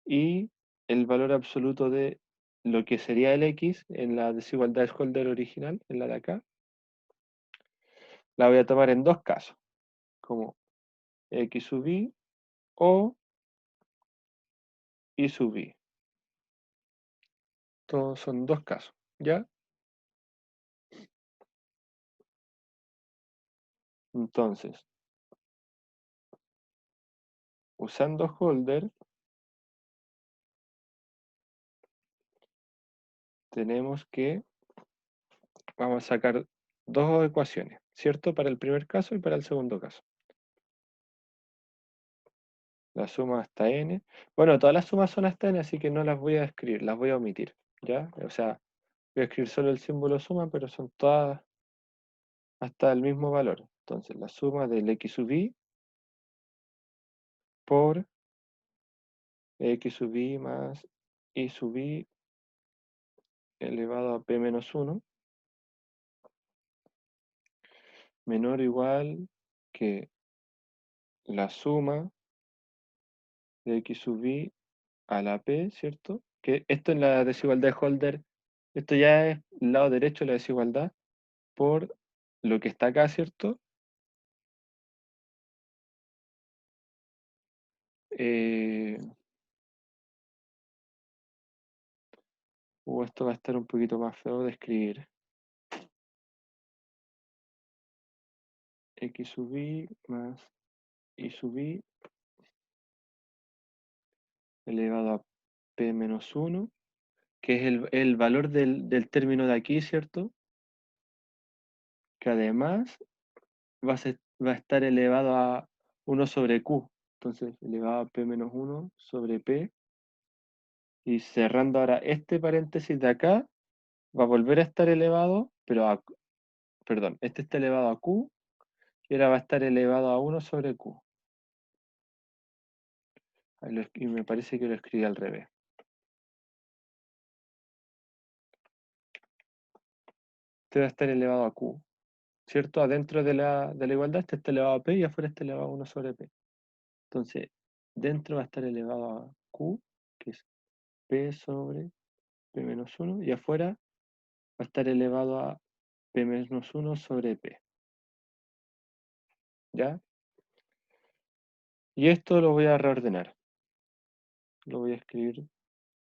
y el valor absoluto de lo que sería el X en la desigualdad de Holder original, en la de acá, la voy a tomar en dos casos, como X sub I o I sub I. Todos son dos casos, ¿ya? Entonces, usando Holder, tenemos que, vamos a sacar dos ecuaciones, ¿cierto? Para el primer caso y para el segundo caso. La suma hasta n. Bueno, todas las sumas son hasta n, así que no las voy a escribir, las voy a omitir, ¿ya? O sea, voy a escribir solo el símbolo suma, pero son todas hasta el mismo valor. Entonces, la suma del x sub i por x sub i más y sub i elevado a p menos 1 menor o igual que la suma de x sub i a la p, ¿cierto? Que esto en la desigualdad de Holder, esto ya es el lado derecho de la desigualdad por lo que está acá, ¿cierto? Esto va a estar un poquito más feo de escribir. X sub i más y sub i elevado a p menos 1, que es el valor del término de aquí, ¿cierto? Que además va a estar elevado a 1 sobre q. Entonces, elevado a p menos 1 sobre p. Y cerrando ahora este paréntesis de acá, va a volver a estar elevado, pero a, perdón, este está elevado a q y ahora va a estar elevado a 1 sobre q. Y me parece que lo escribí al revés. Este va a estar elevado a q, ¿cierto? Adentro de la igualdad este está elevado a p y afuera está elevado a 1 sobre p. Entonces, dentro va a estar elevado a q, que es p sobre p menos 1, y afuera va a estar elevado a p menos 1 sobre p. ¿Ya? Y esto lo voy a reordenar. Lo voy a escribir.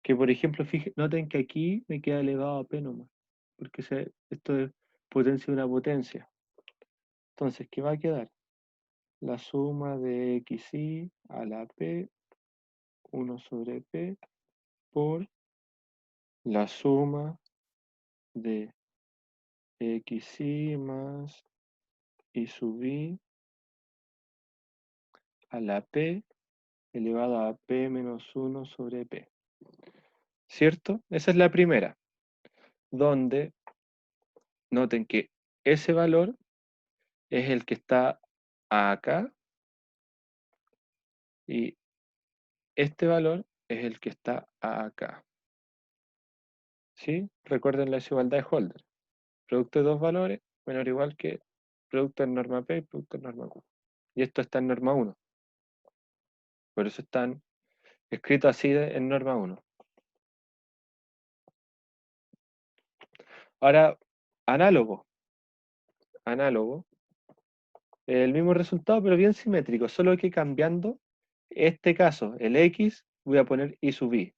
Que por ejemplo, noten que aquí me queda elevado a p nomás. Porque esto es potencia de una potencia. Entonces, ¿qué va a quedar? La suma de xi a la p, 1 sobre p, por la suma de xi más y sub i a la p elevado a p menos 1 sobre p. ¿Cierto? Esa es la primera, donde noten que ese valor es el que está acá y este valor es el que está acá. ¿Sí? Recuerden la desigualdad de Holder. Producto de dos valores menor o igual que producto en norma P y producto en norma Q. Y esto está en norma 1. Por eso están escritos así en norma 1. Ahora, análogo. Análogo. El mismo resultado, pero bien simétrico. Solo que cambiando este caso, el X, voy a poner I sub I.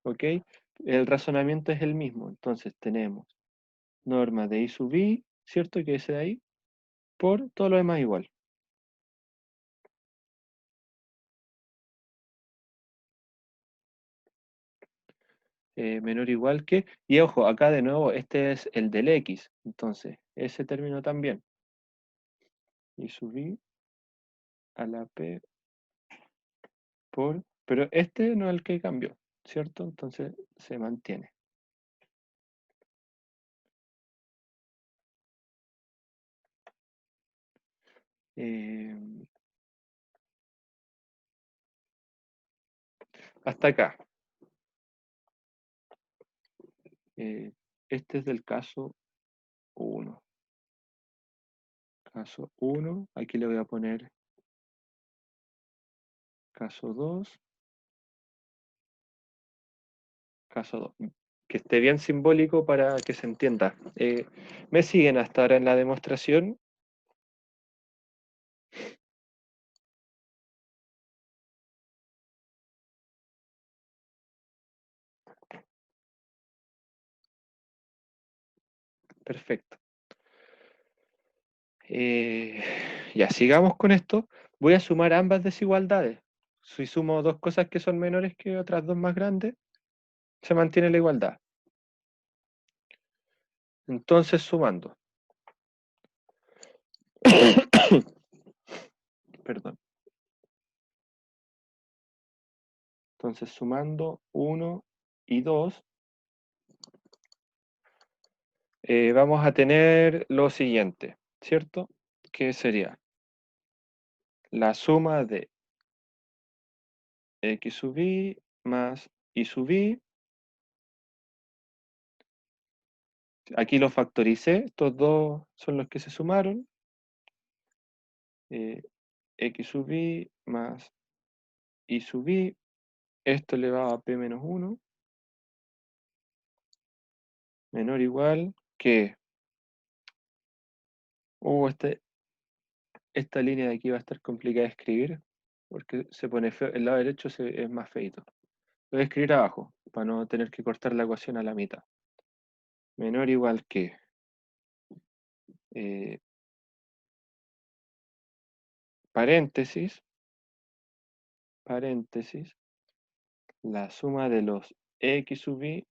¿Ok? El razonamiento es el mismo. Entonces tenemos norma de I sub I, ¿cierto? Que ese de ahí, por todo lo demás igual. Menor o igual que, y ojo, acá de nuevo, este es el del X, entonces, ese término también. Y subí a la P por, pero este no es el que cambió, ¿cierto? Entonces se mantiene. Eh, Hasta acá. Este es del caso 1. Caso 1, aquí le voy a poner caso 2. Caso 2. Que esté bien simbólico para que se entienda. ¿Me siguen hasta ahora en la demostración? Perfecto. Ya, sigamos con esto. Voy a sumar ambas desigualdades. Si sumo dos cosas que son menores que otras dos más grandes, se mantiene la igualdad. Entonces, sumando. Perdón. Entonces, sumando 1 y 2, vamos a tener lo siguiente, ¿cierto? Que sería la suma de x sub i más y sub i. Aquí lo factoricé, estos dos son los que se sumaron. X sub i más y sub i. Esto elevado a p menos 1 menor o igual que... esta línea de aquí va a estar complicada de escribir porque se pone feo, el lado derecho es más feito. Lo voy a escribir abajo para no tener que cortar la ecuación a la mitad. Menor o igual que paréntesis, la suma de los x sub i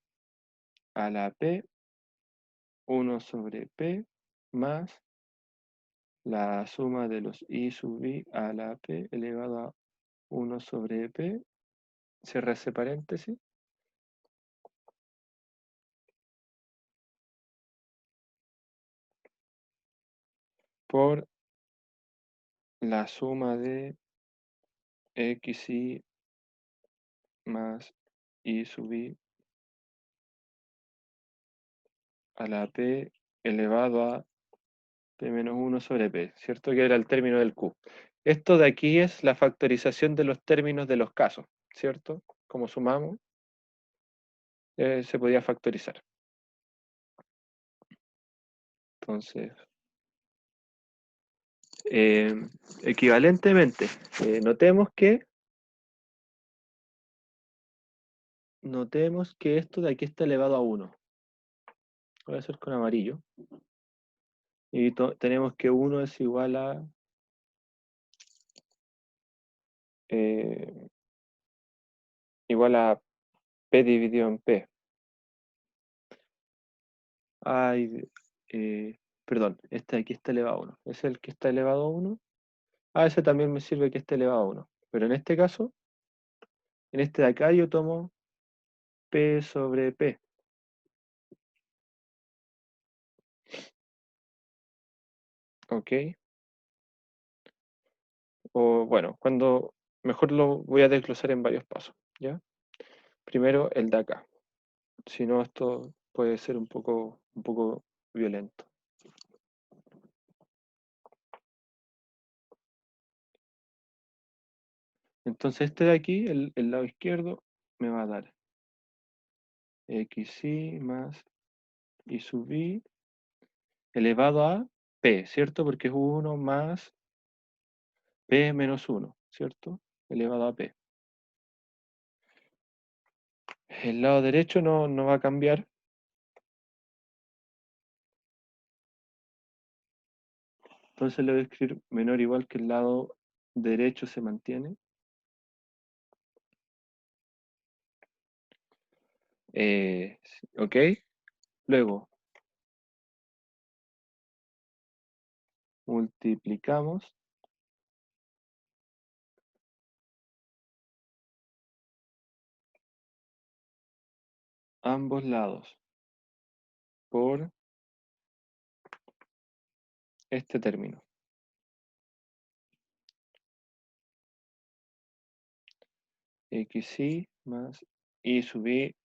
a la p, 1 sobre p, más la suma de los i sub i a la p elevado a 1 sobre p, cierra ese paréntesis, por la suma de xi más i sub i a la p elevado a p menos 1 sobre p, ¿cierto? Que era el término del q. Esto de aquí es la factorización de los términos de los casos, ¿cierto? Como sumamos, se podía factorizar. Entonces, equivalentemente, notemos que esto de aquí está elevado a 1. Voy a hacer con amarillo. Y tenemos que 1 es igual a P dividido en P. Perdón, este de aquí está elevado a 1. ¿Es el que está elevado a 1? Ese también me sirve que esté elevado a 1. Pero en este caso, en este de acá yo tomo P sobre P. ¿Ok? O bueno, mejor lo voy a desglosar en varios pasos, ¿ya? Primero el de acá. Si no, esto puede ser un poco violento. Entonces este de aquí, el lado izquierdo, me va a dar xi más y sub i elevado a p, ¿cierto? Porque es 1 más p menos 1, ¿cierto? Elevado a p. El lado derecho no va a cambiar. Entonces le voy a escribir menor o igual que el lado derecho se mantiene. ¿Ok? Luego multiplicamos ambos lados por este término. Xi más y sub i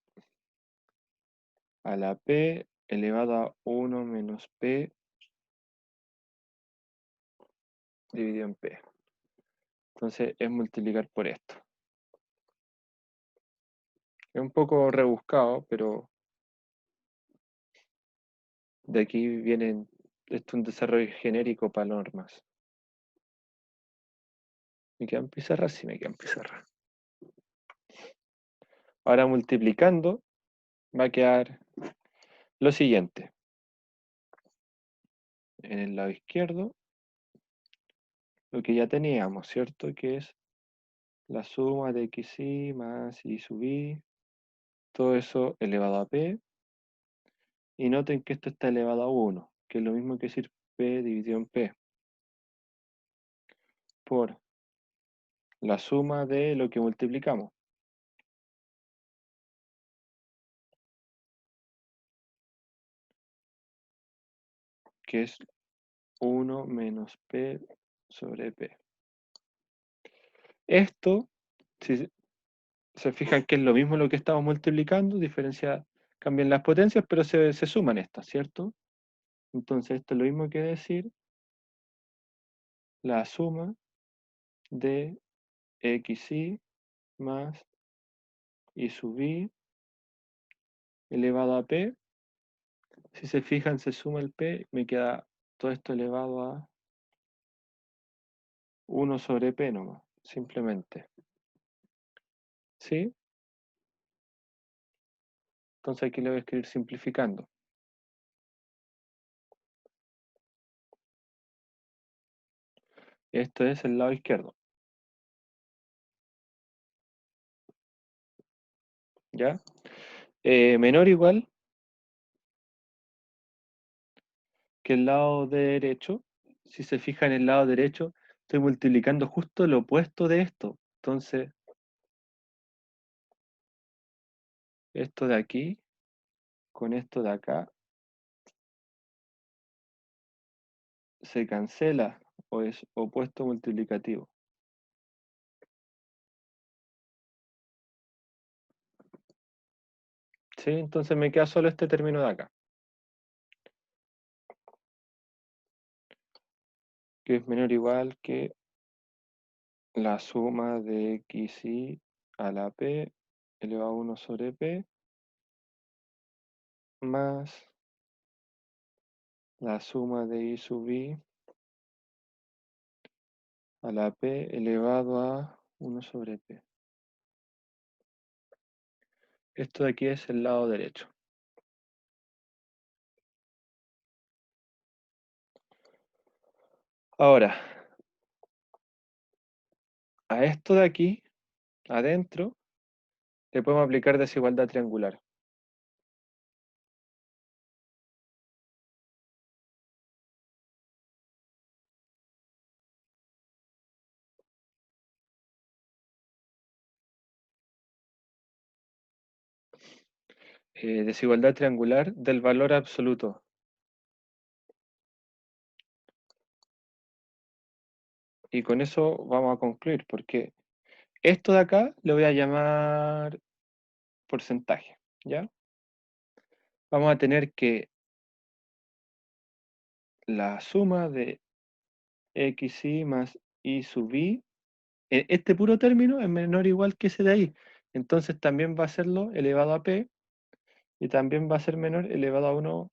a la p elevado a 1 menos p dividido en p. Entonces es multiplicar por esto. Es un poco rebuscado, pero de aquí vienen, esto es un desarrollo genérico para normas. ¿Me quedan pizarras? Sí, me quedan pizarras. Ahora multiplicando va a quedar lo siguiente. En el lado izquierdo, lo que ya teníamos, ¿cierto? Que es la suma de xy más y sub i, todo eso elevado a p. Y noten que esto está elevado a 1, que es lo mismo que decir p dividido en p, por la suma de lo que multiplicamos, que es 1 menos p sobre p. Esto, si se fijan que es lo mismo lo que estamos multiplicando, cambian las potencias, pero se suman estas, ¿cierto? Entonces esto es lo mismo que decir la suma de xy más y sub i elevado a p. Si se fijan, se suma el p, me queda todo esto elevado a 1 sobre p nomás, simplemente. ¿Sí? Entonces aquí lo voy a escribir simplificando. Esto es el lado izquierdo. ¿Ya? Menor o igual que el lado derecho. Si se fijan en el lado derecho, estoy multiplicando justo lo opuesto de esto. Entonces, esto de aquí con esto de acá se cancela o es opuesto multiplicativo. ¿Sí? Entonces me queda solo este término de acá, que es menor o igual que la suma de xy a la p elevado a 1 sobre p más la suma de i sub i a la p elevado a 1 sobre p. Esto de aquí es el lado derecho. Ahora, a esto de aquí, adentro, le podemos aplicar desigualdad triangular. Desigualdad triangular del valor absoluto. Y con eso vamos a concluir, porque esto de acá le voy a llamar porcentaje, ¿ya? Vamos a tener que la suma de xy más y sub i, este puro término es menor o igual que ese de ahí. Entonces también va a serlo elevado a p y también va a ser menor elevado a 1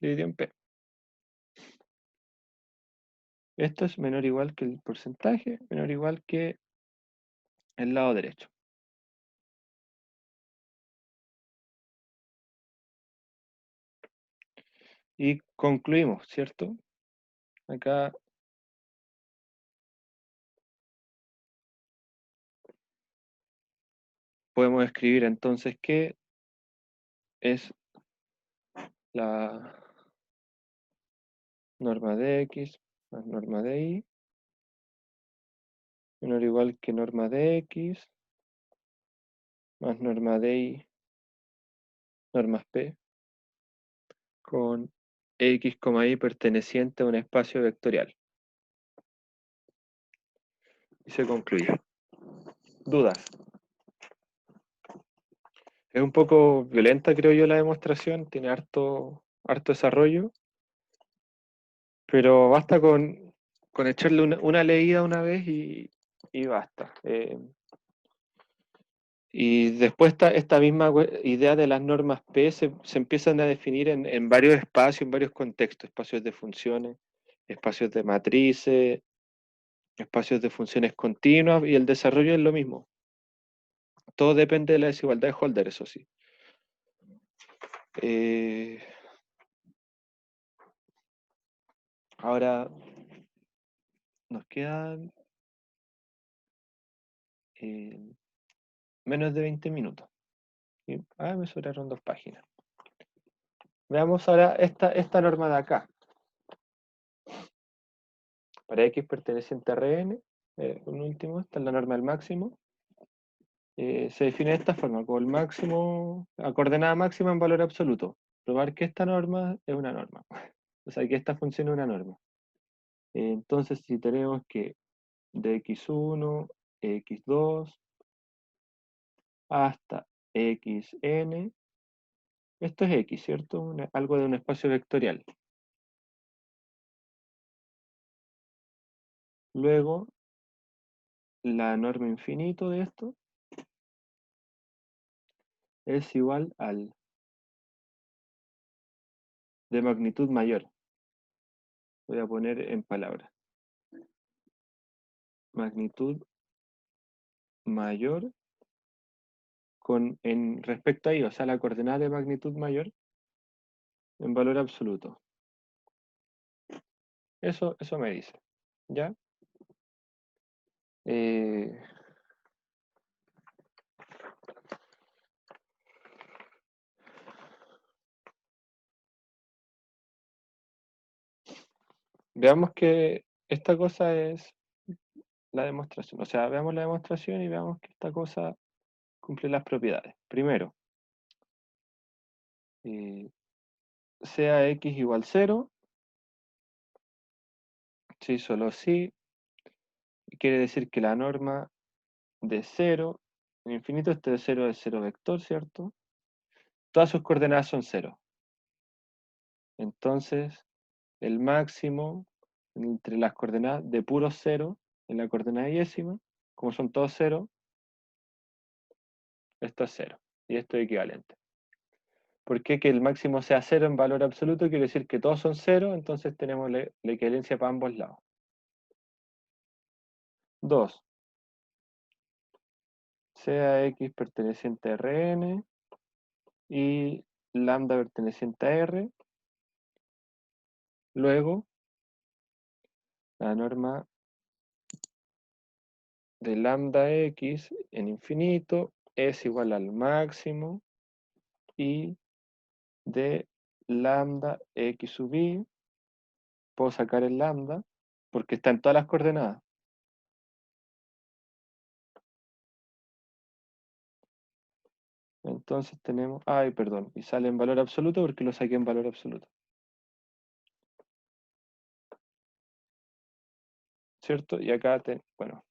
dividido en p. Esto es menor o igual que el porcentaje, menor o igual que el lado derecho. Y concluimos, ¿cierto? Acá podemos escribir entonces que es la norma de x más norma de y menor o igual que norma de x más norma de y normas p con x, y perteneciente a un espacio vectorial. Y se concluye. ¿Dudas? Es un poco violenta, creo yo, la demostración, tiene harto desarrollo, pero basta con echarle una leída una vez y basta. Y después esta misma idea de las normas P se empiezan a definir en varios espacios, en varios contextos, espacios de funciones, espacios de matrices, espacios de funciones continuas, y el desarrollo es lo mismo. Todo depende de la desigualdad de Holder, eso sí. Ahora nos quedan menos de 20 minutos. ¿Sí? Me sobraron 2 páginas. Veamos ahora esta norma de acá. Para X perteneciente a Rn, un último, esta es la norma del máximo. Se define de esta forma, como el máximo, a coordenada máxima en valor absoluto. Probar que esta norma es una norma. O sea, que esta función es una norma. Entonces, si tenemos que de x1, x2, hasta xn, esto es x, ¿cierto? Algo de un espacio vectorial. Luego, la norma infinito de esto es igual al de magnitud mayor. Voy a poner en palabras. Magnitud mayor en respecto a i, o sea, la coordenada de magnitud mayor en valor absoluto. Eso me dice, ¿ya? Veamos que esta cosa es la demostración. O sea, veamos la demostración y veamos que esta cosa cumple las propiedades. Primero, sea x igual 0, sí, solo sí, quiere decir que la norma de 0 en infinito, este de 0 es 0 vector, ¿cierto? Todas sus coordenadas son 0. Entonces, el máximo entre las coordenadas de puro 0 en la coordenada décima, como son todos 0, esto es 0. Y esto es equivalente. ¿Por qué que el máximo sea 0 en valor absoluto? Quiere decir que todos son 0, entonces tenemos la equivalencia para ambos lados. 2. Sea x perteneciente a Rn y lambda perteneciente a R. Luego, la norma de lambda x en infinito es igual al máximo y de lambda x sub i, puedo sacar el lambda porque está en todas las coordenadas. Entonces tenemos, perdón, y sale en valor absoluto porque lo saqué en valor absoluto. ¿Cierto? Y acá, bueno.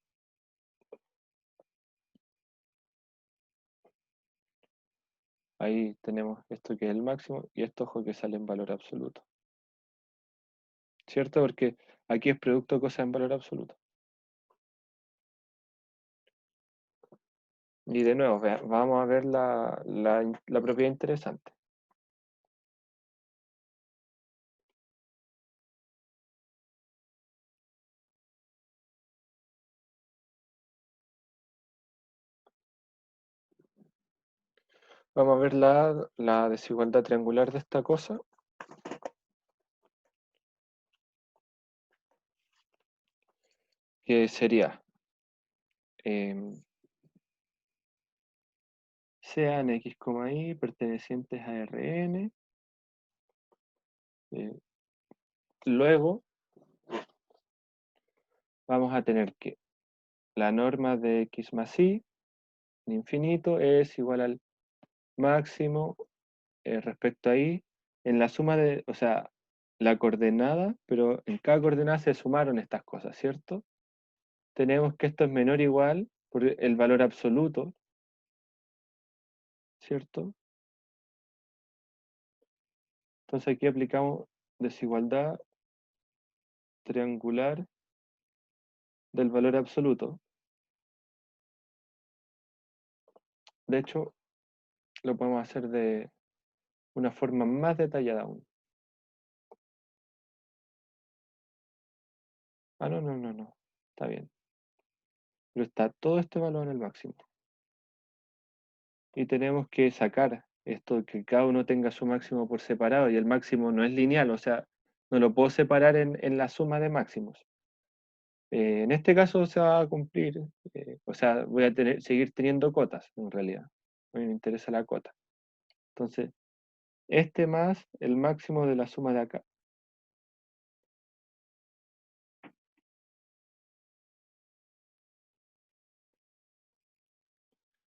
Ahí tenemos esto que es el máximo y esto, ojo, que sale en valor absoluto. ¿Cierto? Porque aquí es producto de cosas en valor absoluto. Y de nuevo, vamos a ver la propiedad interesante. Vamos a ver la desigualdad triangular de esta cosa. Que sería sean x, y pertenecientes a Rn. Luego vamos a tener que la norma de x más y en infinito es igual al máximo respecto a y en la suma de, o sea, la coordenada, pero en cada coordenada se sumaron estas cosas, ¿cierto? Tenemos que esto es menor o igual por el valor absoluto ¿cierto? Entonces aquí aplicamos desigualdad triangular del valor absoluto. De hecho, lo podemos hacer de una forma más detallada aún. Ah, no. Está bien. Pero está todo este valor en el máximo. Y tenemos que sacar esto, que cada uno tenga su máximo por separado, y el máximo no es lineal, o sea, no lo puedo separar en la suma de máximos. En este caso se va a cumplir, o sea, voy a seguir teniendo cotas, en realidad. A mí me interesa la cota. Entonces, este más el máximo de la suma de acá.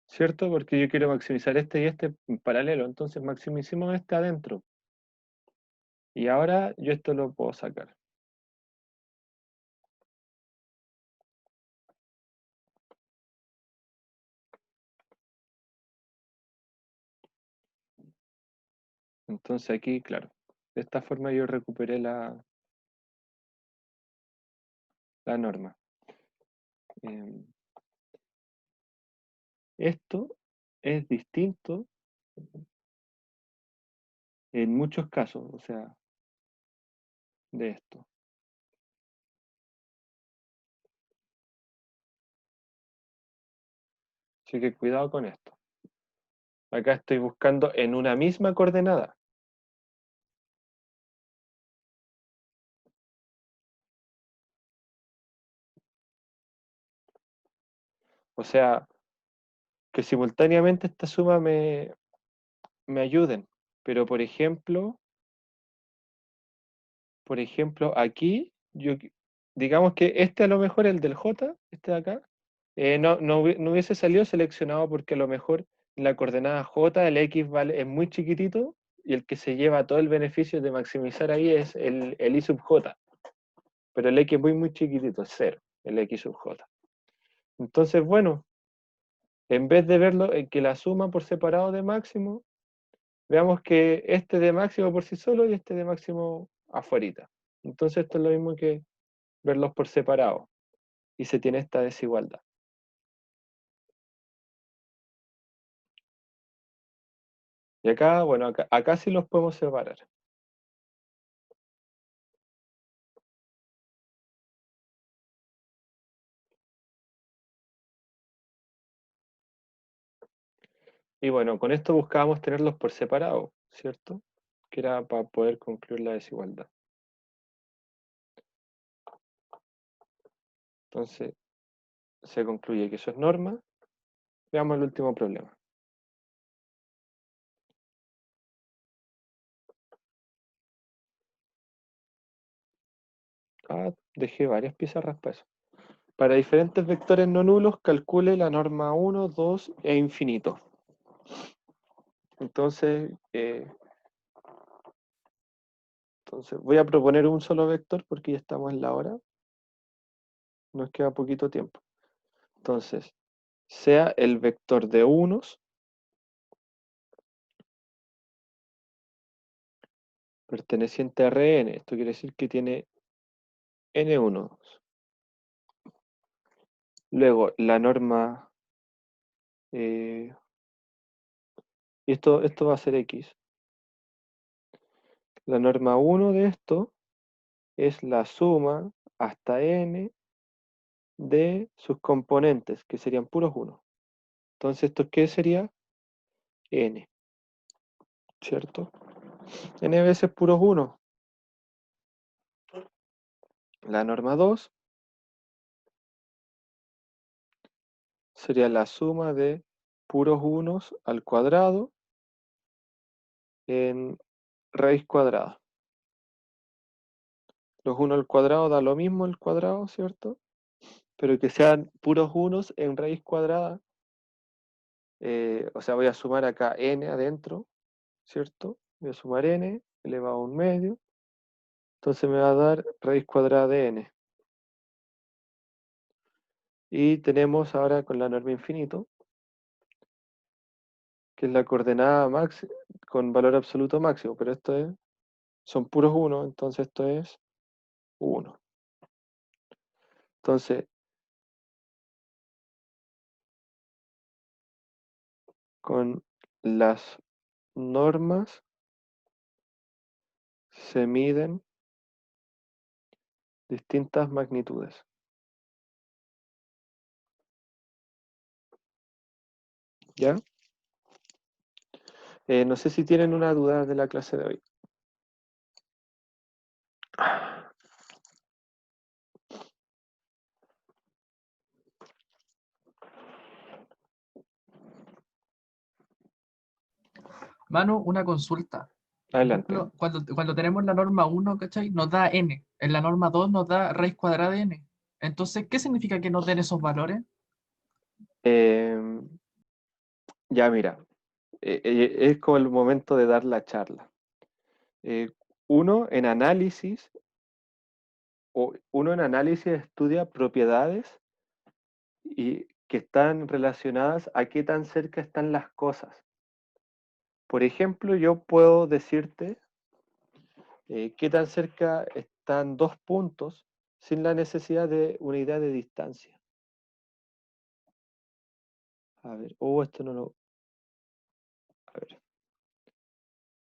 ¿Cierto? Porque yo quiero maximizar este y este en paralelo. Entonces maximicemos este adentro. Y ahora yo esto lo puedo sacar. Entonces aquí, claro, de esta forma yo recuperé la norma. Esto es distinto en muchos casos, o sea, de esto. Así que cuidado con esto. Acá estoy buscando en una misma coordenada. O sea, que simultáneamente esta suma me ayuden. Pero por ejemplo, aquí, digamos que este a lo mejor, el del J, este de acá, no hubiese salido seleccionado porque a lo mejor la coordenada J, el X es muy chiquitito y el que se lleva todo el beneficio de maximizar ahí es el I sub J. Pero el X es muy chiquitito, es 0, el X sub J. Entonces, bueno, en vez de verlo en que la suma por separado de máximo, veamos que este de máximo por sí solo y este de máximo afuerita. Entonces esto es lo mismo que verlos por separado y se tiene esta desigualdad. Y acá, bueno, acá sí los podemos separar. Y bueno, con esto buscábamos tenerlos por separado, ¿cierto? Que era para poder concluir la desigualdad. Entonces, se concluye que eso es norma. Veamos el último problema. Ah, dejé varias pizarras para eso. Para diferentes vectores no nulos, calcule la norma 1, 2 e infinito. Entonces voy a proponer un solo vector porque ya estamos en la hora. Nos queda poquito tiempo. Entonces, sea el vector de unos perteneciente a Rn. Esto quiere decir que tiene n unos. Luego, la norma... y esto va a ser x. La norma 1 de esto es la suma hasta n de sus componentes, que serían puros 1. Entonces, ¿esto qué sería? N, ¿cierto? N veces puros 1. La norma 2 sería la suma de puros 1 al cuadrado en raíz cuadrada. Los 1 al cuadrado da lo mismo el cuadrado, ¿cierto? Pero que sean puros 1 en raíz cuadrada. O sea, voy a sumar acá n adentro, ¿cierto? Voy a sumar n elevado a un medio. Entonces me va a dar raíz cuadrada de n. Y tenemos ahora con la norma infinito, que es la coordenada con valor absoluto máximo, pero son puros 1, entonces esto es 1. Entonces, con las normas se miden distintas magnitudes. ¿Ya? No sé si tienen una duda de la clase de hoy. Manu, una consulta. Por Adelante. ejemplo, cuando tenemos la norma 1, ¿cachai? Nos da n. En la norma 2 nos da raíz cuadrada de n. Entonces, ¿qué significa que nos den esos valores? Eh, ya mira, es como el momento de dar la charla. Uno en análisis estudia propiedades y que están relacionadas a qué tan cerca están las cosas. Por ejemplo, yo puedo decirte qué tan cerca están dos puntos sin la necesidad de una idea de distancia. A ver, esto no lo... A ver.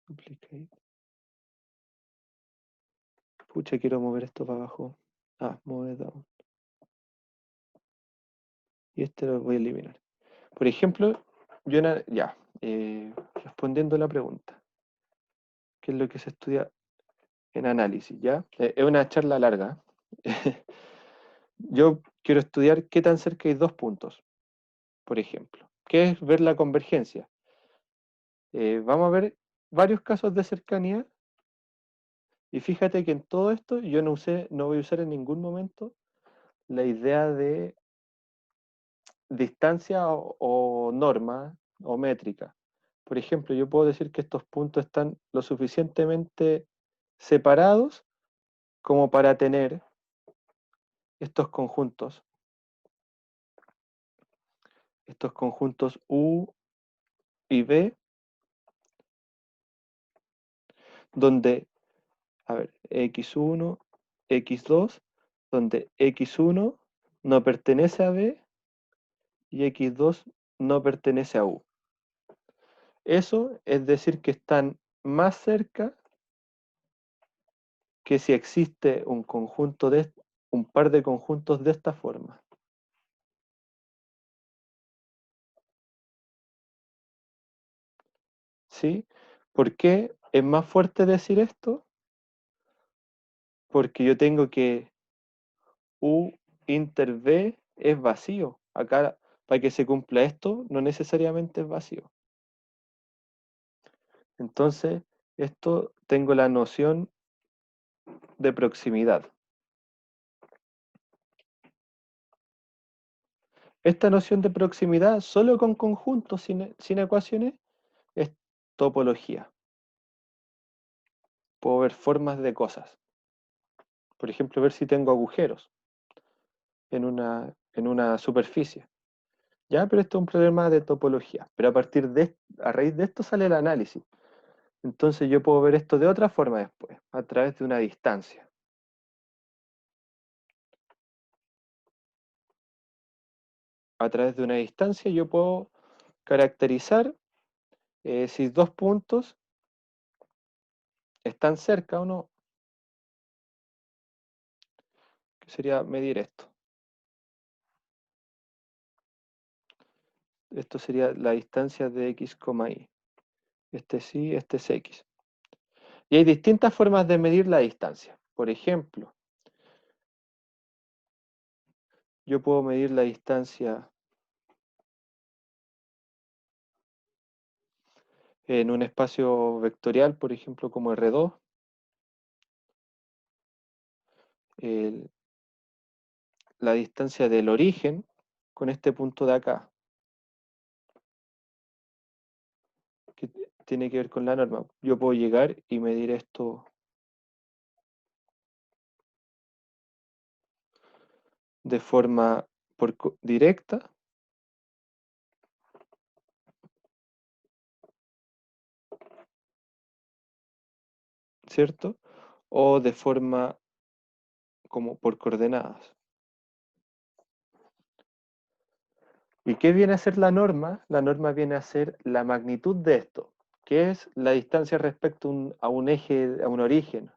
Duplicate. Pucha, quiero mover esto para abajo. Move down. Y este lo voy a eliminar. Por ejemplo, respondiendo a la pregunta, ¿qué es lo que se estudia en análisis? ¿Ya? Es una charla larga. Yo quiero estudiar qué tan cerca hay dos puntos, por ejemplo. ¿Qué es ver la convergencia? Vamos a ver varios casos de cercanía y fíjate que en todo esto yo no voy a usar en ningún momento la idea de distancia o norma o métrica. Por ejemplo, yo puedo decir que estos puntos están lo suficientemente separados como para tener estos conjuntos U y B, donde, a ver, X1, X2, donde X1 no pertenece a B y X2 no pertenece a U. Eso es decir que están más cerca que si existe un par de conjuntos de esta forma. ¿Sí? ¿Por qué es más fuerte decir esto? Porque yo tengo que U inter B es vacío. Acá, para que se cumpla esto, no necesariamente es vacío. Entonces, esto tengo la noción de proximidad. Esta noción de proximidad, solo con conjuntos sin ecuaciones, es topología. Puedo ver formas de cosas. Por ejemplo, ver si tengo agujeros en una superficie. Ya, pero esto es un problema de topología. Pero a raíz de esto sale el análisis. Entonces yo puedo ver esto de otra forma después, a través de una distancia. A través de una distancia yo puedo caracterizar si dos puntos están cerca o no. Que sería medir esto. Esto sería la distancia de x, y. Este sí, este es x. Y hay distintas formas de medir la distancia. Por ejemplo, yo puedo medir la distancia en un espacio vectorial, por ejemplo, como R2. La distancia del origen con este punto de acá, que tiene que ver con la norma. Yo puedo llegar y medir esto de forma directa ¿cierto? O de forma como por coordenadas. ¿Y qué viene a ser la norma? La norma viene a ser la magnitud de esto, que es la distancia respecto a un eje, a un origen.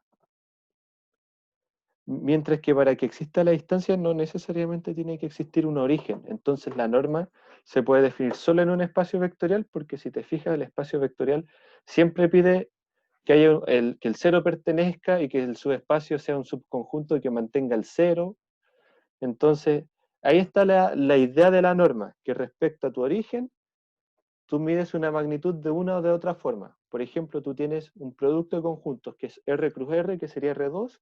Mientras que para que exista la distancia no necesariamente tiene que existir un origen. Entonces la norma se puede definir solo en un espacio vectorial, porque si te fijas, el espacio vectorial siempre pide que que el cero pertenezca y que el subespacio sea un subconjunto que mantenga el cero. Entonces, ahí está la idea de la norma, que respecto a tu origen, tú mides una magnitud de una o de otra forma. Por ejemplo, tú tienes un producto de conjuntos que es R cruz R, que sería R2,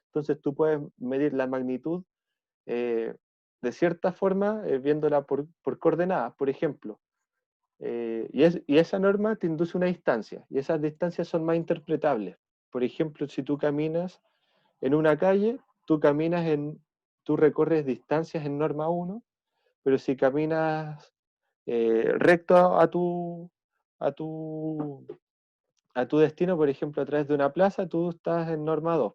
entonces tú puedes medir la magnitud de cierta forma viéndola por coordenadas, por ejemplo. Y esa norma te induce una distancia, y esas distancias son más interpretables. Por ejemplo, si tú caminas en una calle, tú recorres distancias en norma 1, pero si caminas recto a tu, a tu destino, por ejemplo, a través de una plaza, tú estás en norma 2.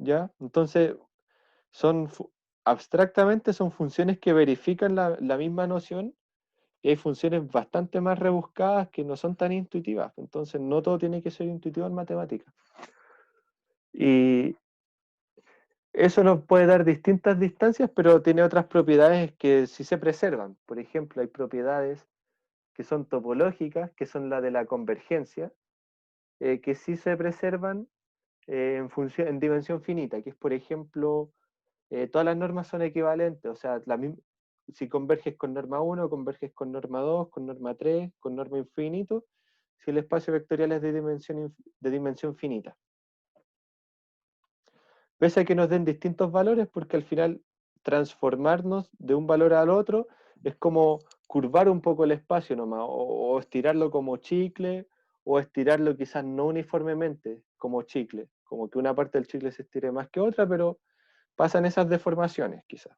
¿Ya? Entonces, abstractamente son funciones que verifican la misma noción, y hay funciones bastante más rebuscadas que no son tan intuitivas. Entonces, no todo tiene que ser intuitivo en matemáticas. Y eso nos puede dar distintas distancias, pero tiene otras propiedades que sí se preservan. Por ejemplo, hay propiedades que son topológicas, que son la de la convergencia, que sí se preservan en dimensión finita, que es, por ejemplo, todas las normas son equivalentes, o sea, si converges con norma 1, converges con norma 2, con norma 3, con norma infinito, si el espacio vectorial es de dimensión finita. Pese a que nos den distintos valores, porque al final transformarnos de un valor al otro es como curvar un poco el espacio nomás, o estirarlo como chicle, o estirarlo quizás no uniformemente como chicle, como que una parte del chicle se estire más que otra, pero pasan esas deformaciones quizás.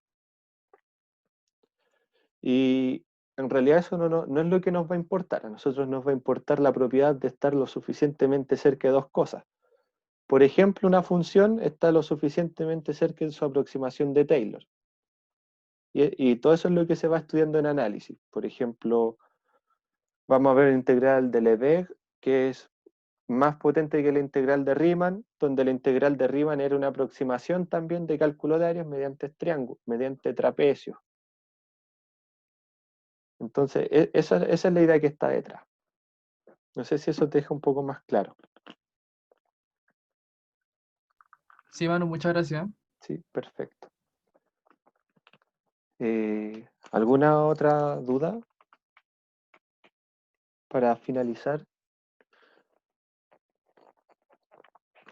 Y en realidad eso no es lo que nos va a importar, a nosotros nos va a importar la propiedad de estar lo suficientemente cerca de dos cosas. Por ejemplo, una función está lo suficientemente cerca en su aproximación de Taylor. Y todo eso es lo que se va estudiando en análisis. Por ejemplo, vamos a ver el integral de Lebesgue, que es más potente que la integral de Riemann, donde la integral de Riemann era una aproximación también de cálculo de áreas mediante triángulos, mediante trapecios. Entonces, esa es la idea que está detrás. No sé si eso te deja un poco más claro. Sí, Manu, muchas gracias. Sí, perfecto. ¿Alguna otra duda para finalizar?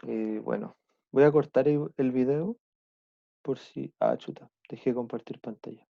Bueno, voy a cortar el video por si... Ah, chuta, dejé de compartir pantalla.